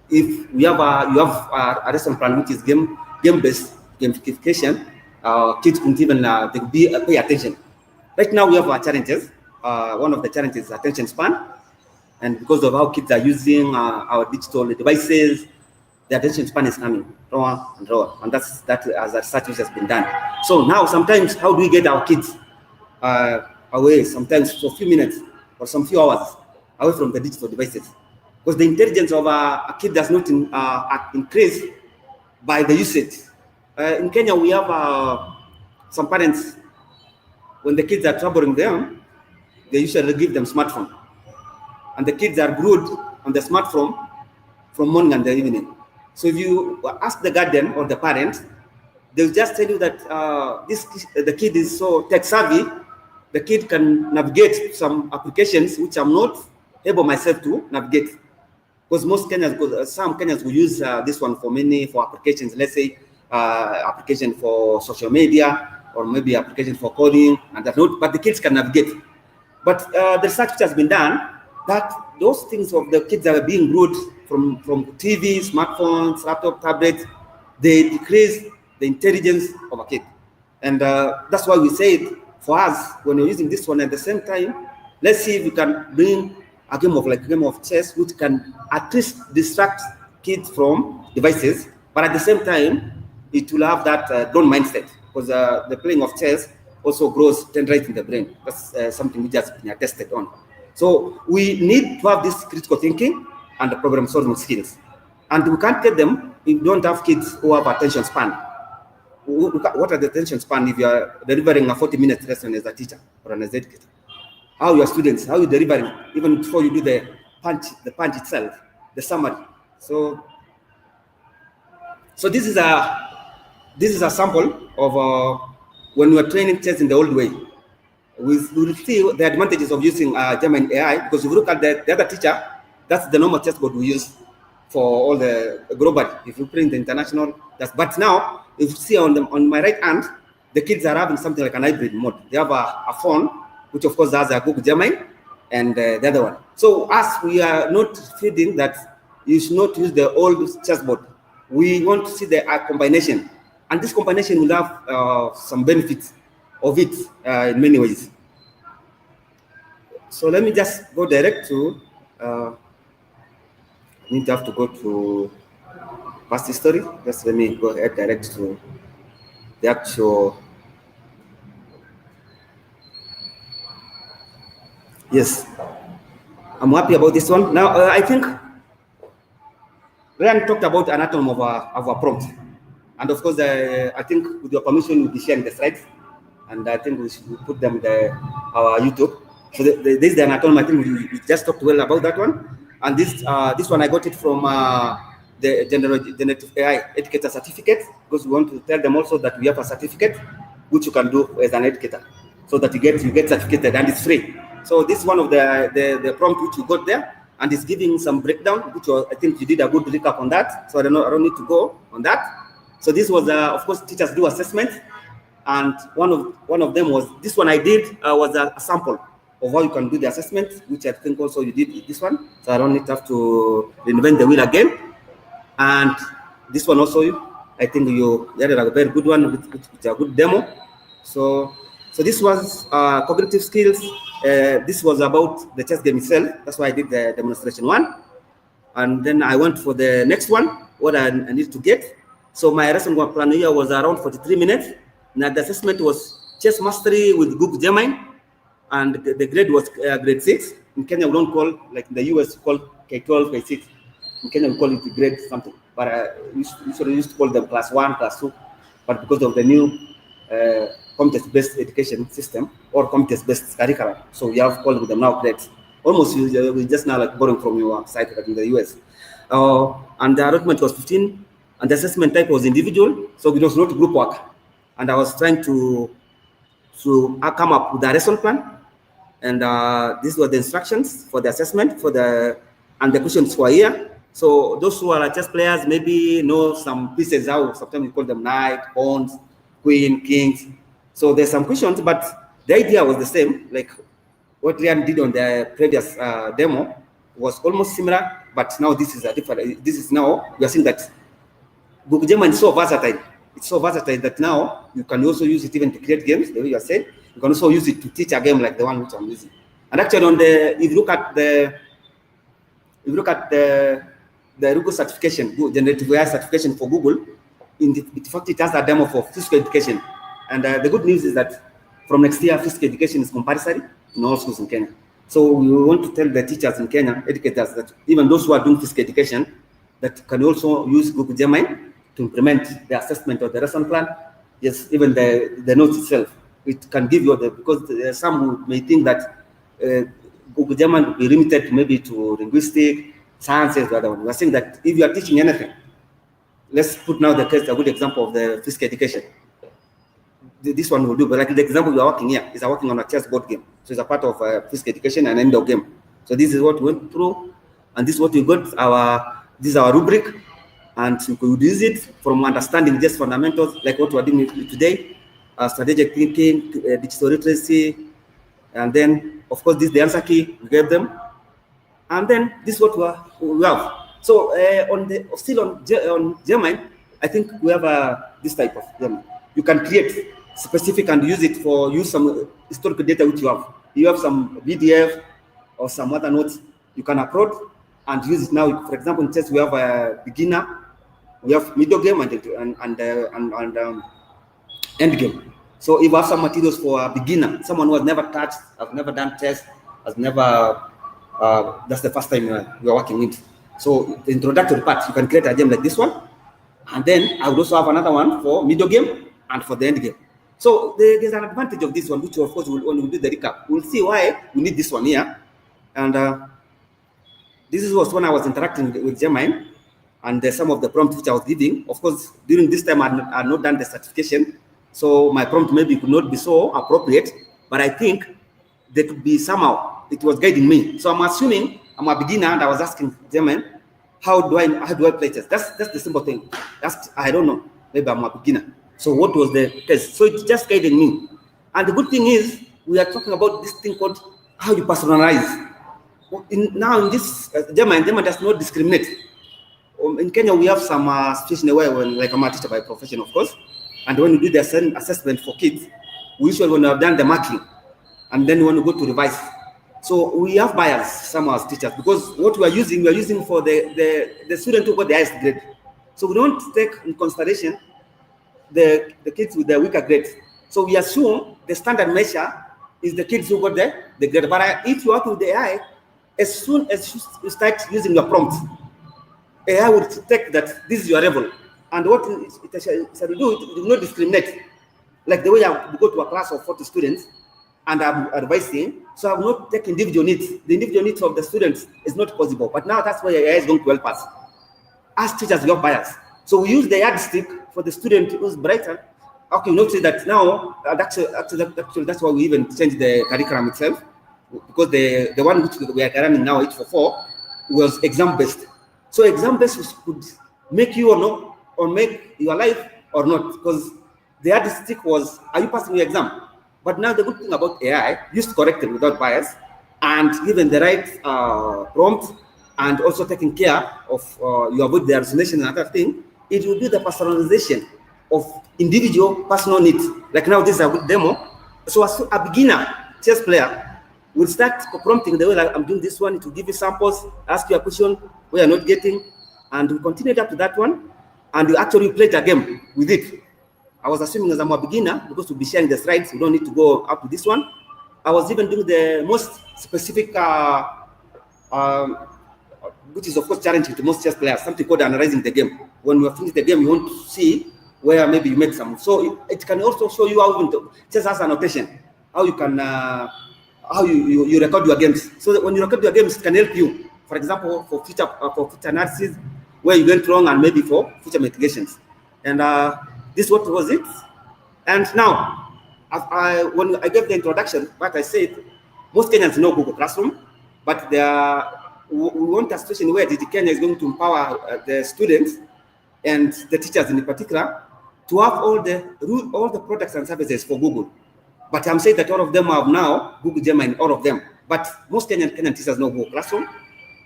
[SPEAKER 1] if you have a lesson plan which is game-based gamification, kids couldn't even pay attention. Right now we have our challenges. One of the challenges is attention span. And because of how kids are using our digital devices, the attention span is coming lower and lower, and that's as research has been done. So now, sometimes, how do we get our kids away? Sometimes for a few minutes or some few hours away from the digital devices, because the intelligence of a kid does not increase by the usage. In Kenya, we have some parents, when the kids are troubling them, they usually give them smartphone, and the kids are glued on the smartphone from morning and the evening. So if you ask the guardian or the parent, they'll just tell you that the kid is so tech savvy, the kid can navigate some applications which I'm not able myself to navigate. Because some Kenyans will use this one for applications, let's say application for social media, or maybe application for coding, and that not, but the kids can navigate. But the research which has been done, that those things of the kids that are being glued from TV, smartphones, laptop, tablets, they decrease the intelligence of a kid. And that's why we said, for us, when you're using this one at the same time, let's see if we can bring a game of chess, which can at least distract kids from devices, but at the same time, it will have that drone mindset, because the playing of chess also grows dendrites in the brain. That's something which has been attested on. So we need to have this critical thinking and the problem solving skills. And we can't get them if we don't have kids who have attention span. What are the attention span if you are delivering a 40-minute lesson as a teacher or an educator? How your students, how you delivering, even before you do the punch itself, the summary. So this is a sample of when we are training chess in the old way. We will see the advantages of using Gemini AI, because if you look at the other teacher, that's the normal chessboard we use for all the global. If you print the international, but now if you see on my right hand, the kids are having something like an hybrid mode. They have a phone, which of course has a Google Gemini, and the other one. So us, we are not feeding that you should not use the old chessboard. We want to see the combination, and this combination will have some benefits of it in many ways. So let me just go direct to, I need to have to go to past history. Just let me go ahead direct to the actual. Yes, I'm happy about this one. Now, I think Ryan talked about anatomy of a prompt. And of course, I think with your permission, we'll be sharing the slides. And I think we should put them in our YouTube. So this is the anatomy. I think we just talked well about that one. And this one, I got it from the generative AI educator certificate, because we want to tell them also that we have a certificate which you can do as an educator, so that you get certificated, and it's free. So this is one of the prompt which you got there, and it's giving some breakdown, which was, I think you did a good recap on that. So I don't need to go on that. So this was, of course, teachers do assessment, and one of them was this one I did was a sample of how you can do the assessment, which I think also you did this one. So I don't need to have to reinvent the wheel again. And this one also, I think you had a very good one with a good demo. So this was cognitive skills. This was about the chess game itself. That's why I did the demonstration one. And then I went for the next one, what I need to get. So my lesson plan here was around 43 minutes. Now the assessment was chess mastery with Google Gemini, and the grade was grade 6. In Kenya, we don't call, like in the US, we call K12, K6. In Kenya, we call it grade something. But we used to call them class 1, class 2. But because of the new competence-based education system or competence-based curriculum, so we have called them now grades. Almost we just now like borrowing from your site like in the US. And the allotment was 15, and the assessment type was individual, so it was not group work. And I was trying to come up with a lesson plan, and these were the instructions for the assessment and the questions were here. So those who are chess players maybe know some pieces how sometimes we call them knight, pawns, queen, kings. So there's some questions, but the idea was the same. Like what Ryann did on the previous demo was almost similar, but now this is a different. This is now we are seeing that Google Gemini is so versatile. It's so versatile that now you can also use it even to create games, the way you are saying. You can also use it to teach a game like the one which I'm using. And actually, if you look at the if you look at the Google certification, generative AI certification for Google, in fact, it has a demo for physical education. And the good news is that from next year, physical education is compulsory in all schools in Kenya. So we want to tell the teachers in Kenya, educators, that even those who are doing physical education, that can also use Google Gemini to implement the assessment of the lesson plan. Yes, even the notes itself, it can give you because some who may think that Google Gemini will be limited maybe to linguistic, sciences, the other one. We are saying that if you are teaching anything, let's put now the case, a good example of the physical education. This one will do, but like the example you are working here is working on a chessboard game. So it's a part of physical education and indoor game. So this is what we went through, and this is what we got. This is our rubric, and we could use it from understanding just fundamentals, like what we're doing today, strategic thinking, digital literacy, and then of course this is the answer key we gave them, and then this is what we have. So on Gemini, I think we have this type of Gemini. You can create specific and use some historical data which you have. You have some PDF or some other notes you can upload and use it now. For example, in chess we have a beginner, we have middle game and end game. So if you have some materials for a beginner, someone who has never touched, has never done chess, has never, that's the first time we are working with. So the introductory part, you can create a game like this one, and then I would also have another one for middle game and for the end game. So there's an advantage of this one, which of course when we do the recap, we'll see why we need this one here. And this was when I was interacting with Gemini, and some of the prompts which I was giving. Of course, during this time I had not done the certification, so my prompt maybe could not be so appropriate, but I think there could be somehow, it was guiding me. So I'm assuming I'm a beginner, and I was asking Gemini, how do I play chess? That's the simple thing. I don't know, maybe I'm a beginner. So what was the test? So it's just guiding me. And the good thing is, we are talking about this thing called how you personalize. Now in this, Gemini does not discriminate. In Kenya, we have some situation where, like I'm a teacher by profession, of course, and when we do the assessment for kids, we usually when we have done the marking, and then when we go to revise. So we have bias, some as teachers, because what we are using for the student who got the highest grade. So we don't take in consideration the kids with the weaker grades. So we assume the standard measure is the kids who got the grade. But if you work with the AI, as soon as you start using your prompts, AI will detect that this is your level. And what it shall do, it will not discriminate. Like the way I go to a class of 40 students and I'm advising, so I will not take individual needs. The individual needs of the students is not possible. But now that's why AI is going to help us. As teachers, we have bias. So we use the yardstick for the student who's brighter. Okay, you notice that now, actually, that's why we even changed the curriculum itself, because the one which we are running now, 844, was exam-based. So exam-based could make you or not, or make your life or not, because the yardstick was, are you passing your exam? But now the good thing about AI, used correctly without bias, and given the right prompt, and also taking care of, you avoid the hallucination and other thing, it will do the personalization of individual personal needs. Like now, this is a good demo. So as a beginner chess player will start prompting the way like I'm doing this one. It will give you samples, ask you a question where you're not getting, and we continue up to that one. And you actually play a game with it. I was assuming as I'm a beginner, because we'll be sharing the slides, we don't need to go up to this one. I was even doing the most specific, which is of course challenging to most chess players, something called analyzing the game. When you finish the game, you want to see where maybe you make some. So it can also show you how even chess has annotation, how you can, how you record your games. So that when you record your games, it can help you. For example, for future analysis, where you went wrong, and maybe for future mitigations. And this what was it. And now, when I gave the introduction, what I said, most Kenyans know Google Classroom, but we want a situation where GEG Kenya is going to empower the students and the teachers in particular to have all the products and services for Google. But I'm saying that all of them have now Google Gemini, all of them. But most Kenyan teachers know Google Classroom,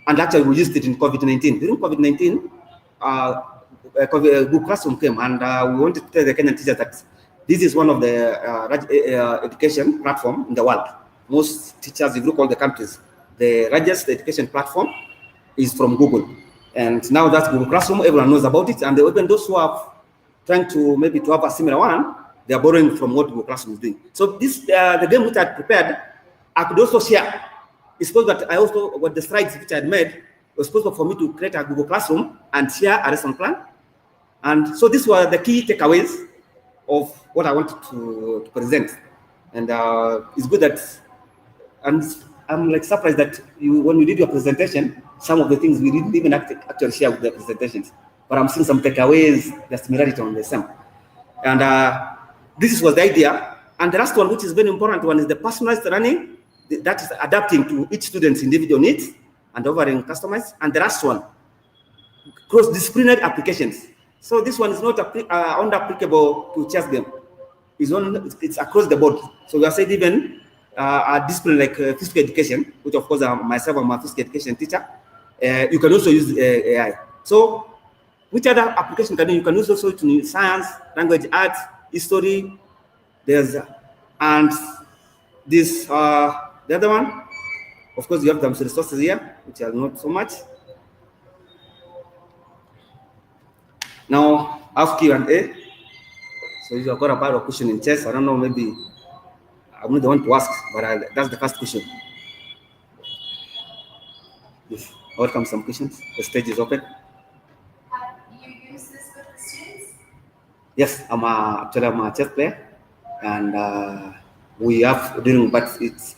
[SPEAKER 1] and actually we used it in COVID-19. During COVID-19, Google Classroom came, and we wanted to tell the Kenyan teachers that this is one of the education platform in the world. Most teachers, if you look all the countries, the largest education platform, is from Google. And now that's Google Classroom, everyone knows about it. And even those who are trying to maybe to have a similar one, they are borrowing from what Google Classroom is doing. So this, the game which I prepared, I could also share. It's supposed that I also, what the slides which I had made, was supposed for me to create a Google Classroom and share a lesson plan. And so these were the key takeaways of what I wanted to present. And it's good that, and I'm like surprised that when you did your presentation, some of the things we didn't even actually share with the presentations. But I'm seeing some takeaways, the similarity on the same. And this was the idea. And the last one, which is very important one, is the personalized learning. That is adapting to each student's individual needs and offering customized. And the last one, cross-disciplinary applications. So this one is not only applicable to chess game. It's across the board. So we are saying even a discipline like physical education, which of course myself, I'm a physical education teacher. You can also use AI. So which other application can you can use also to science, language, arts, history. And this the other one. Of course, you have some resources here, which are not so much. Now, ask Q&A. So if you've got a part of question in chess, I don't know, maybe I'm not the one to ask, but that's the first question. Yes, welcome some questions. The stage is open.
[SPEAKER 2] You use this with the students?
[SPEAKER 1] Yes, actually I'm a chess player, and we have during, but it's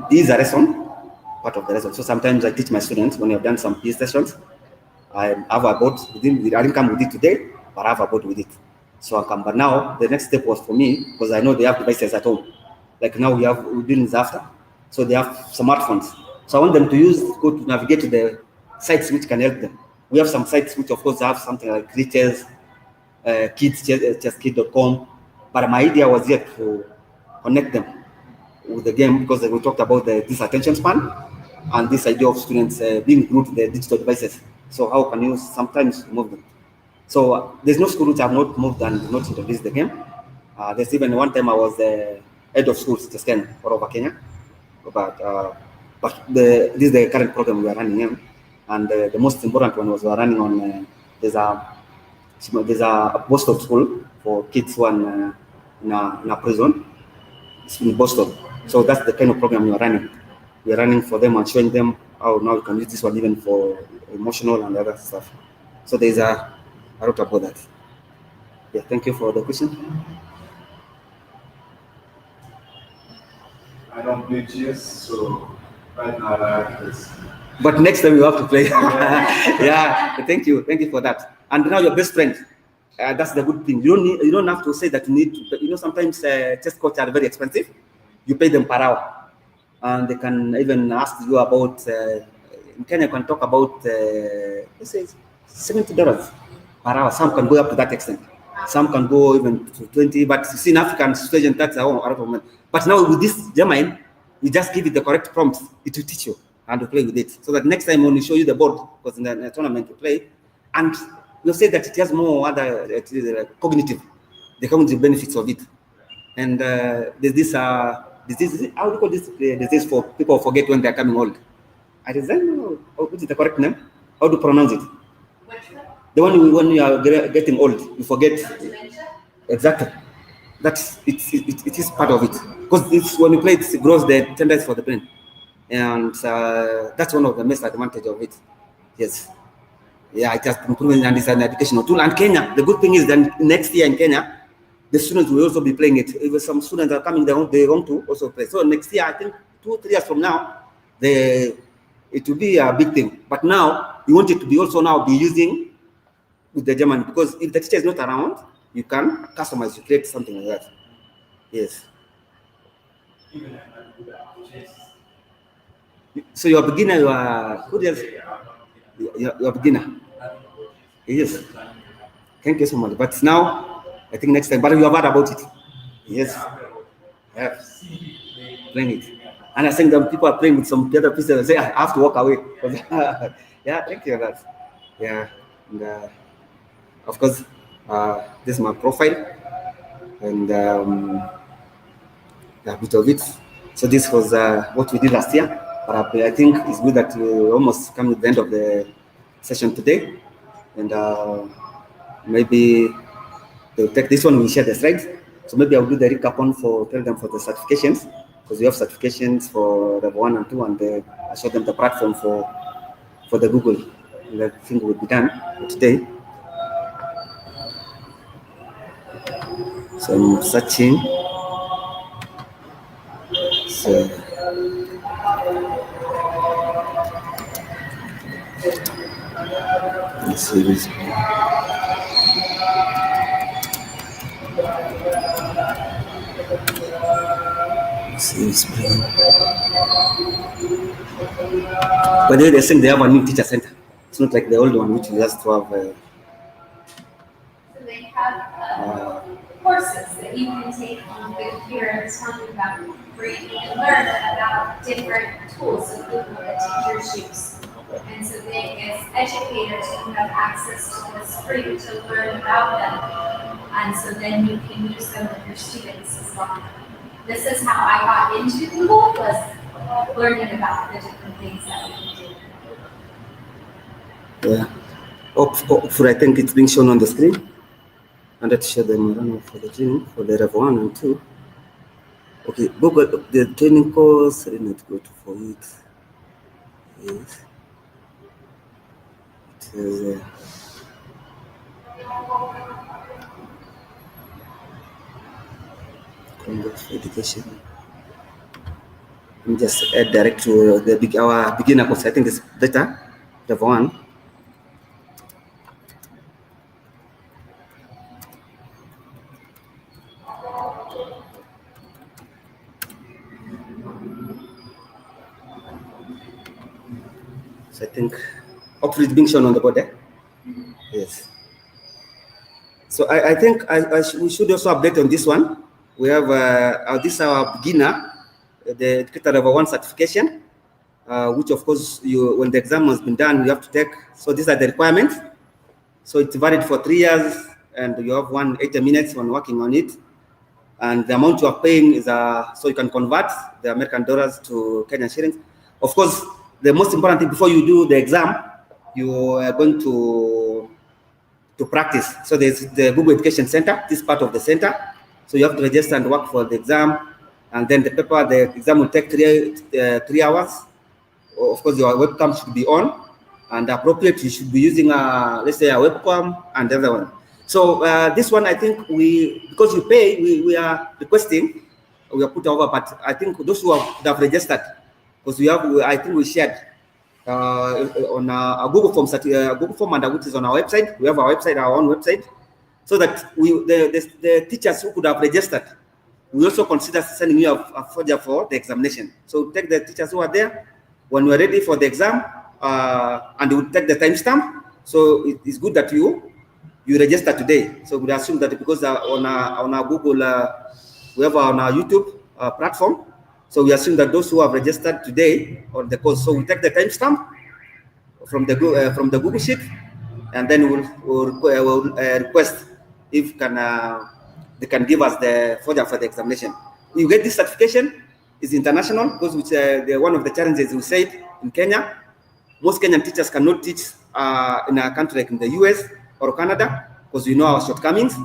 [SPEAKER 1] these are lesson, part of the lesson. So sometimes I teach my students when we have done some PE sessions. I have a board with him. I didn't come with it today, but I have a board with it. So I come. But now the next step was for me, because I know they have devices at home. Like now we're doing this after, so they have smartphones. So I want them to go to navigate to the sites which can help them. We have some sites which of course have something like Riches, chesskid.com. But my idea was yet to connect them with the game, because we talked about this attention span and this idea of students being glued to the digital devices. So how can you sometimes move them? So there's no school which have not moved and not introduced the game. There's even one time I was the head of schools just all over Kenya. But this is the current program we are running in, and the most important one was we are running on. There's a Boston school for kids who are in a prison. It's in Boston. So that's the kind of program we are running. We are running for them and showing them how now you can use this one even for emotional and other stuff. So there's a lot about that. Yeah, thank you for the question.
[SPEAKER 3] I don't play chess, so right now I have this.
[SPEAKER 1] But next time you have to play. Yeah, thank you for that. And now your best friend. That's the good thing. You don't have to say that you need to. You know, sometimes chess coaches are very expensive. You pay them per hour, and they can even ask you about. In Kenya, you can talk about let's say $70 per hour. Some can go up to that extent. Some can go even to 20. But you see, in African situation, that's a lot of money. But now with this Gemini, you just give it the correct prompts. It will teach you how to play with it. So that next time when we show you the board, because in the tournament you play, and you'll say that it has more other cognitive, the cognitive benefits of it. And there's this disease, how do you call this disease for people who forget when they're coming old? I don't know, what is the correct name? How to pronounce it?
[SPEAKER 2] Which one?
[SPEAKER 1] The one when you are getting old, you forget.
[SPEAKER 2] Dementia?
[SPEAKER 1] Exactly. It is part of it. Because it's when you play, it grows the tendency for the brain. And that's one of the most advantage of it. Yes. Yeah, it has improved and it's an educational tool. And Kenya, the good thing is that next year in Kenya, the students will also be playing it. If some students are coming, they want to also play. So next year, I think 2-3 years from now, it will be a big thing. But now, you want it to be also now be using with the Gemini, because if the teacher is not around, you can customize, you create something like that. Yes. So you're a beginner, you are good. Yes. You're a beginner. Yes. Thank you so much. But now, I think next time, but you have heard about it. Yes. Yeah. Playing it. And I think that people are playing with some other pieces and say, I have to walk away. Yeah, thank you for that. Yeah. And of course, this is my profile. And a bit of it. So this was what we did last year. But I think it's good that we almost come to the end of the session today, and maybe they'll take this one. We share the slides, so maybe I'll do the recap on tell them for the certifications, because we have certifications for level 1 and 2, and I show them the platform for the Google. And I think will be done today. So I'm searching. So let's see this. By the way, they're saying they have a new teacher center. It's not like the old one, which we just have.
[SPEAKER 2] So they have courses that you can take on the computer and talking about where you can learn about different tools of Google that teachers use. And so they, as educators, you have access to this free to learn about them. And so then you can use them with your students as well. This is how I got into Google, was learning about the different things that we can do.
[SPEAKER 1] Yeah. Hopefully, I think it's being shown on the screen. And let's show them, I don't know, for the training, for the level 1 and 2. Okay, Google, the training course, I didn't go to for it. Yes. It is, for education. Let me just add direct to our beginner course. I think it's better, level 1. So I think hopefully it's being shown on the board there. Yes. So I think we should also update on this one. We have this is our beginner, the Educator Level 1 certification, which of course when the exam has been done, you have to take. So these are the requirements. So it's valid for 3 years, and you have 180 minutes when working on it. And the amount you are paying is so you can convert the American dollars to Kenyan shillings. Of course, the most important thing before you do the exam, you are going to practice. So there's the Google Education Center, this part of the center. So you have to register and work for the exam, and then the exam will take 3 hours. Of course, your webcam should be on, and appropriate, you should be using let's say a webcam and the other one. So this one, I think because you pay, we are requesting, we are put over, but I think those who have registered, because I think we shared on a Google Form, which is on our website. We have our website, our own website, so that the teachers who could have registered, we also consider sending you a forger for the examination. So take the teachers who are there when we're ready for the exam, and we take the timestamp. So it's good that you register today. So we assume that because on our Google, we have on our YouTube platform. So we assume that those who have registered today on the course, so we take the timestamp from the Google Sheet, and then we'll request if they can give us the forger for the examination. You get this certification. It's international, because one of the challenges we said in Kenya, most Kenyan teachers cannot teach in a country like in the US or Canada, because we know our shortcomings.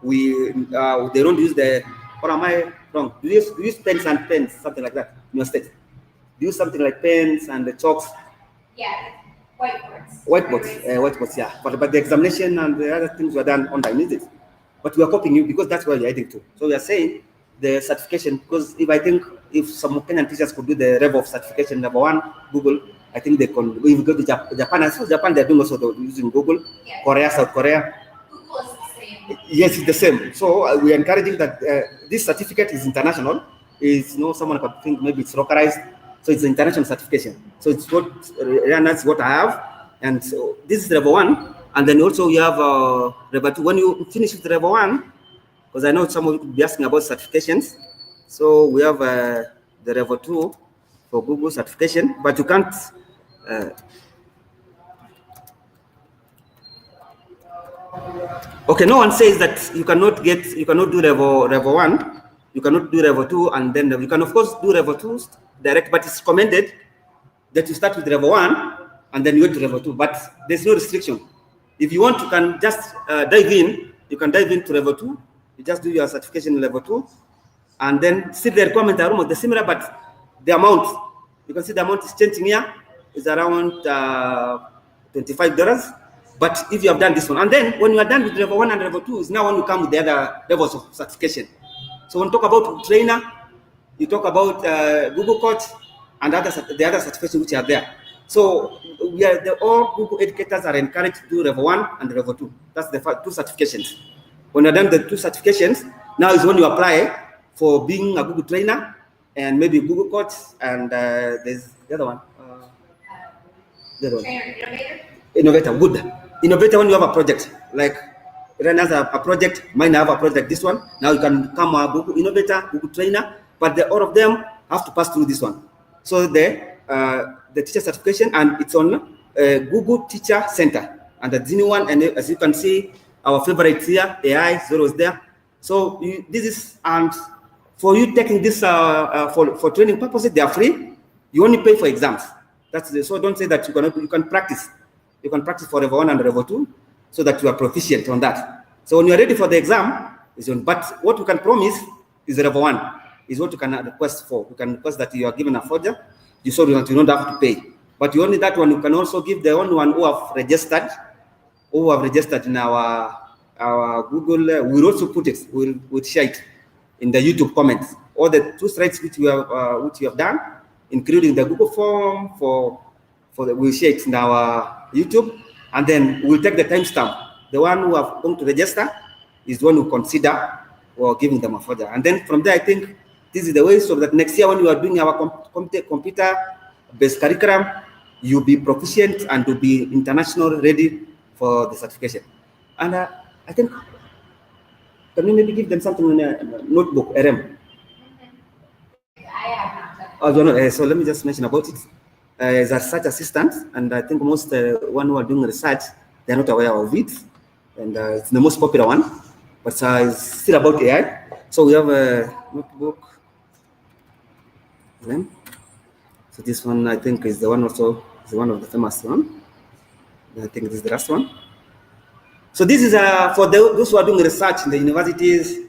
[SPEAKER 1] They don't use or am I wrong? Do you use pens and pens, something like that in your state? Do you use something like pens and the chalks?
[SPEAKER 2] Yeah, whiteboards.
[SPEAKER 1] Whiteboards, yeah. But the examination and the other things were done online, is it? But we are copying you because that's where you're heading to. So we are saying the certification, because if some Kenyan teachers could do the level of certification, level 1, Google, I think they can. If we go to Japan, I saw Japan, they're doing also using Google. Yeah. Korea, South Korea.
[SPEAKER 2] Google is the same.
[SPEAKER 1] Yes, it's the same. So we are encouraging that this certificate is international. It's someone could think maybe it's localized. So it's an international certification. So it's that's what I have. And so this is level 1. And then also you have level 2. When you finish with level 1, because I know some of you could be asking about certifications. So we have the level 2 for Google certification, but you can't. Okay, no one says that you cannot do level 1, you cannot do level 2, and then you can of course do level 2 direct, but it's recommended that you start with level 1 and then you go to level 2, but there's no restriction. If you want, you can just dive in. You can dive into level 2. You just do your certification in level 2, and then still the requirements are almost similar, but the amount, you can see the amount is changing here. Is around $25. But if you have done this one, and then when you are done with level 1 and level 2, is now when you come with the other levels of certification. So when you talk about trainer, you talk about Google Coach and the other certifications which are there. So all Google educators are encouraged to do level 1 and level 2. That's the 2 certifications. When you're done the 2 certifications, now is when you apply for being a Google trainer and maybe Google Coach, and there's the other one. Innovator, good. Innovator, when you have a project, like Ryann has a project, mine have a project, this one. Now you can come a Google Innovator, Google Trainer, but all of them have to pass through this one. So the teacher certification, and it's on Google Teacher Center. And the new one, and as you can see, our favorites here, AI, Zero is there. So this is, and for you taking this for training purposes, they are free. You only pay for exams. So don't say that you can practice. You can practice for level 1 and level 2 so that you are proficient on that. So when you are ready for the exam, but what you can promise is level 1 is what you can request for. You can request that you are given a folder, so that you don't have to pay. But you only that one, you can also give the only one who have registered in our Google. We'll also put it, we'll share it in the YouTube comments. All the 2 slides which you have done, including the Google form we'll share it in our YouTube, and then we'll take the timestamp. The one who have come to register is the one who consider or giving them a folder. And then from there, I think this is the way, so that next year when you are doing our computer-based curriculum, you'll be proficient and you'll be international ready for the certification. And I think, can we maybe give them something in a notebook, RM? So let me just mention about it. As a research assistant, and I think most one who are doing research, they're not aware of it, and it's the most popular one, but it's still about AI. So we have a notebook. So this one, I think, is the one also, is one of the famous one. I think this is the last one. So this is for those who are doing research in the universities.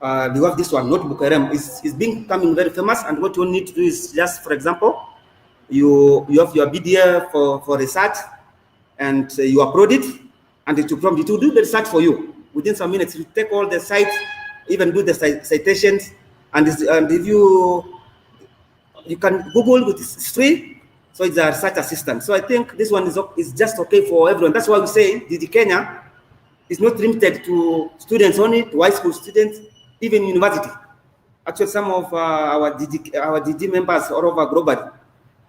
[SPEAKER 1] You have this one, notebook RM, is becoming very famous, and what you need to do is just, for example, you have your BDF for research, and you upload it, and it will prompt you to do the research for you. Within some minutes, you take all the sites, even do the citations, and if you can Google, it's free, so it's a research assistant. So I think this one is just okay for everyone. That's why we say GEG Kenya is not limited to students only, to high school students, even university. Actually, some of our GEG members all over globally,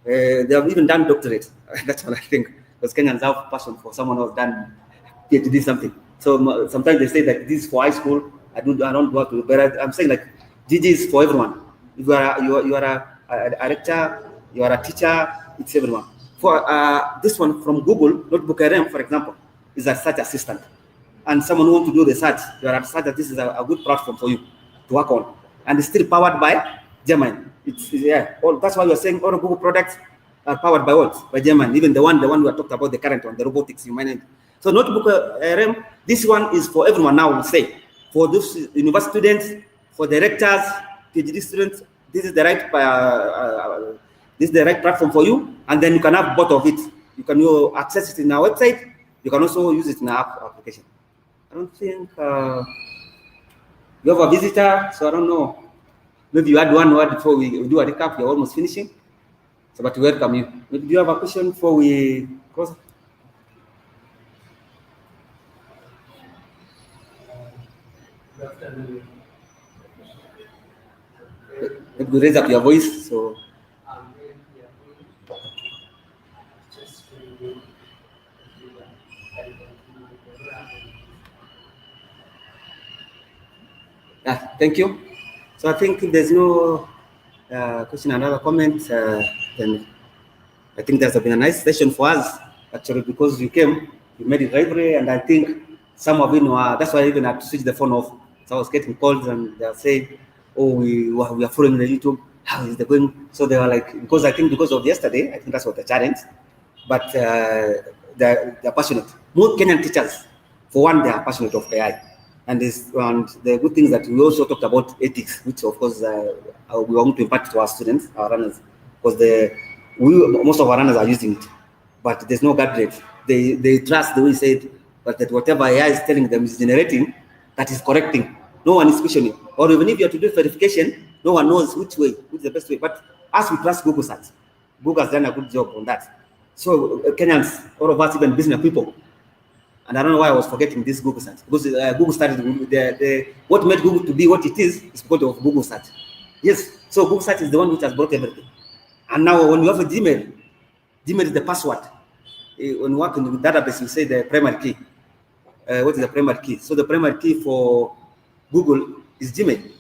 [SPEAKER 1] they have even done doctorate. That's what I think, because Kenyans have passion for someone who has done PhD something. So sometimes they say that this is for high school. I don't want to, but I'm saying like GEG is for everyone. If you are a lecturer, you are a teacher, it's everyone. For this one from Google, Notebook RM, for example, is a research assistant. And someone who wants to do research, you are a researcher, this is a good platform for you to work on. And it's still powered by Gemini. That's why we are saying all Google products are powered by what? By Gemini. Even the one we are talking about, the current one, the robotics, you might. So Notebook RM, this one is for everyone now, we'll say. For those university students, for directors, PhD students, this is the right platform for you, and then you can have both of it. You can access it in our website. You can also use it in our application. I don't think you have a visitor, so I don't know. Maybe you add one word before we do a recap. We're almost finishing. So, but we welcome you. Maybe do you have a question before we close? Maybe you raise up your voice. So. Thank you. So I think if there's no question and other comments, then I think that's been a nice session for us, actually, because you came, you made it lively, and I think some of you know, that's why I even had to switch the phone off. So I was getting calls and they're saying, oh, we are following the YouTube. how is they going? So they were like, because of yesterday, I think that's what the challenge. But they're passionate. Most Kenyan teachers, for one, they are passionate of AI. And the good things that we also talked about ethics, which of course we want to impart to our students, our runners, because most of our runners are using it, but there's no guardrails. They trust the way you said, but that whatever AI is telling them is generating, that is correcting. No one is questioning. Or even if you have to do verification, no one knows which is the best way. But as we trust Google Search, Google has done a good job on that. So Kenyans, all of us, even business people, and I don't know why I was forgetting this Google Search, because Google started what made Google to be what it is because of Google Search. Yes, so Google Search is the one which has brought everything. And now when you have a Gmail is the password. When you work in the database, you say the primary key. What is the primary key? So the primary key for Google is Gmail.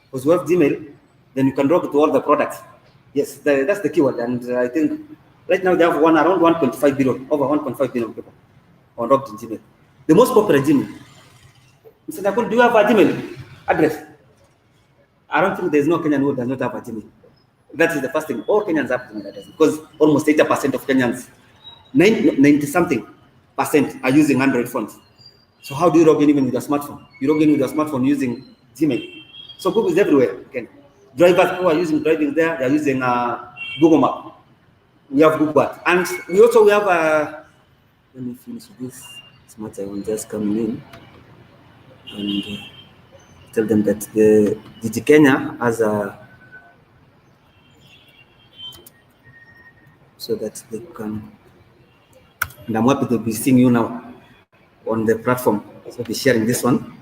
[SPEAKER 1] Because you have Gmail, then you can log to all the products. Yes, that's the keyword. And I think right now they have around 1.5 billion, over 1.5 billion people on logged in Gmail. The most popular Gmail. Mr. Nakul, do you have a Gmail address? I don't think there's no Kenyan who does not have a Gmail. That is the first thing. All Kenyans have Gmail address because almost 80% of Kenyans, 90-something% are using Android phones. So how do you log in even with your smartphone? You log in with your smartphone using Gmail. So Google is everywhere. Okay. Drivers who are using driving there, they are using Google Map. We have Google Earth. And we have let me finish this. Smart I will just come in and tell them that the GEG Kenya has so that they can, and I'm happy to be seeing you now on the platform. So be sharing this one.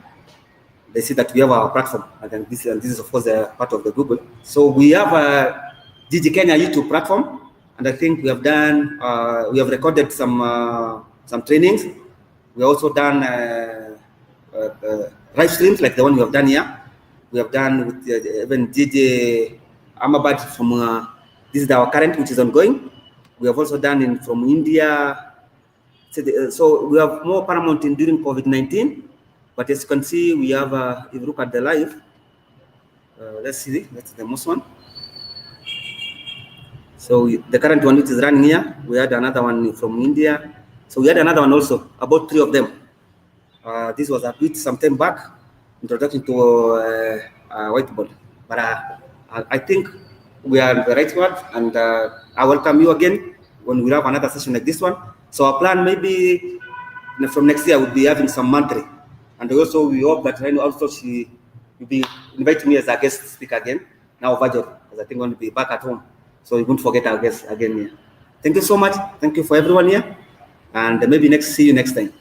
[SPEAKER 1] They see that we have our platform, and this is of course a part of the Google. So we have a GEG Kenya YouTube platform, and I think we have done, we have recorded some trainings. We also done live streams like the one we have done here. We have done with even DJ Amabad from this is our current, which is ongoing. We have also done from India. So we have more paramount during COVID-19. But as you can see, we have, if you look at the live, let's see, that's the most one. So the current one which is running here, we had another one from India. So we had another one also, about 3 of them. This was a bit some time back, introduction to whiteboard. But I think we are the right one, and I welcome you again when we have another session like this one. So our plan maybe from next year would be having some monthly. And also we hope that Ryann also she will be inviting me as a guest speaker again, now virtual, because I think I'm going to be back at home. So you won't forget our guests again here. Thank you so much. Thank you for everyone here. And maybe see you next time.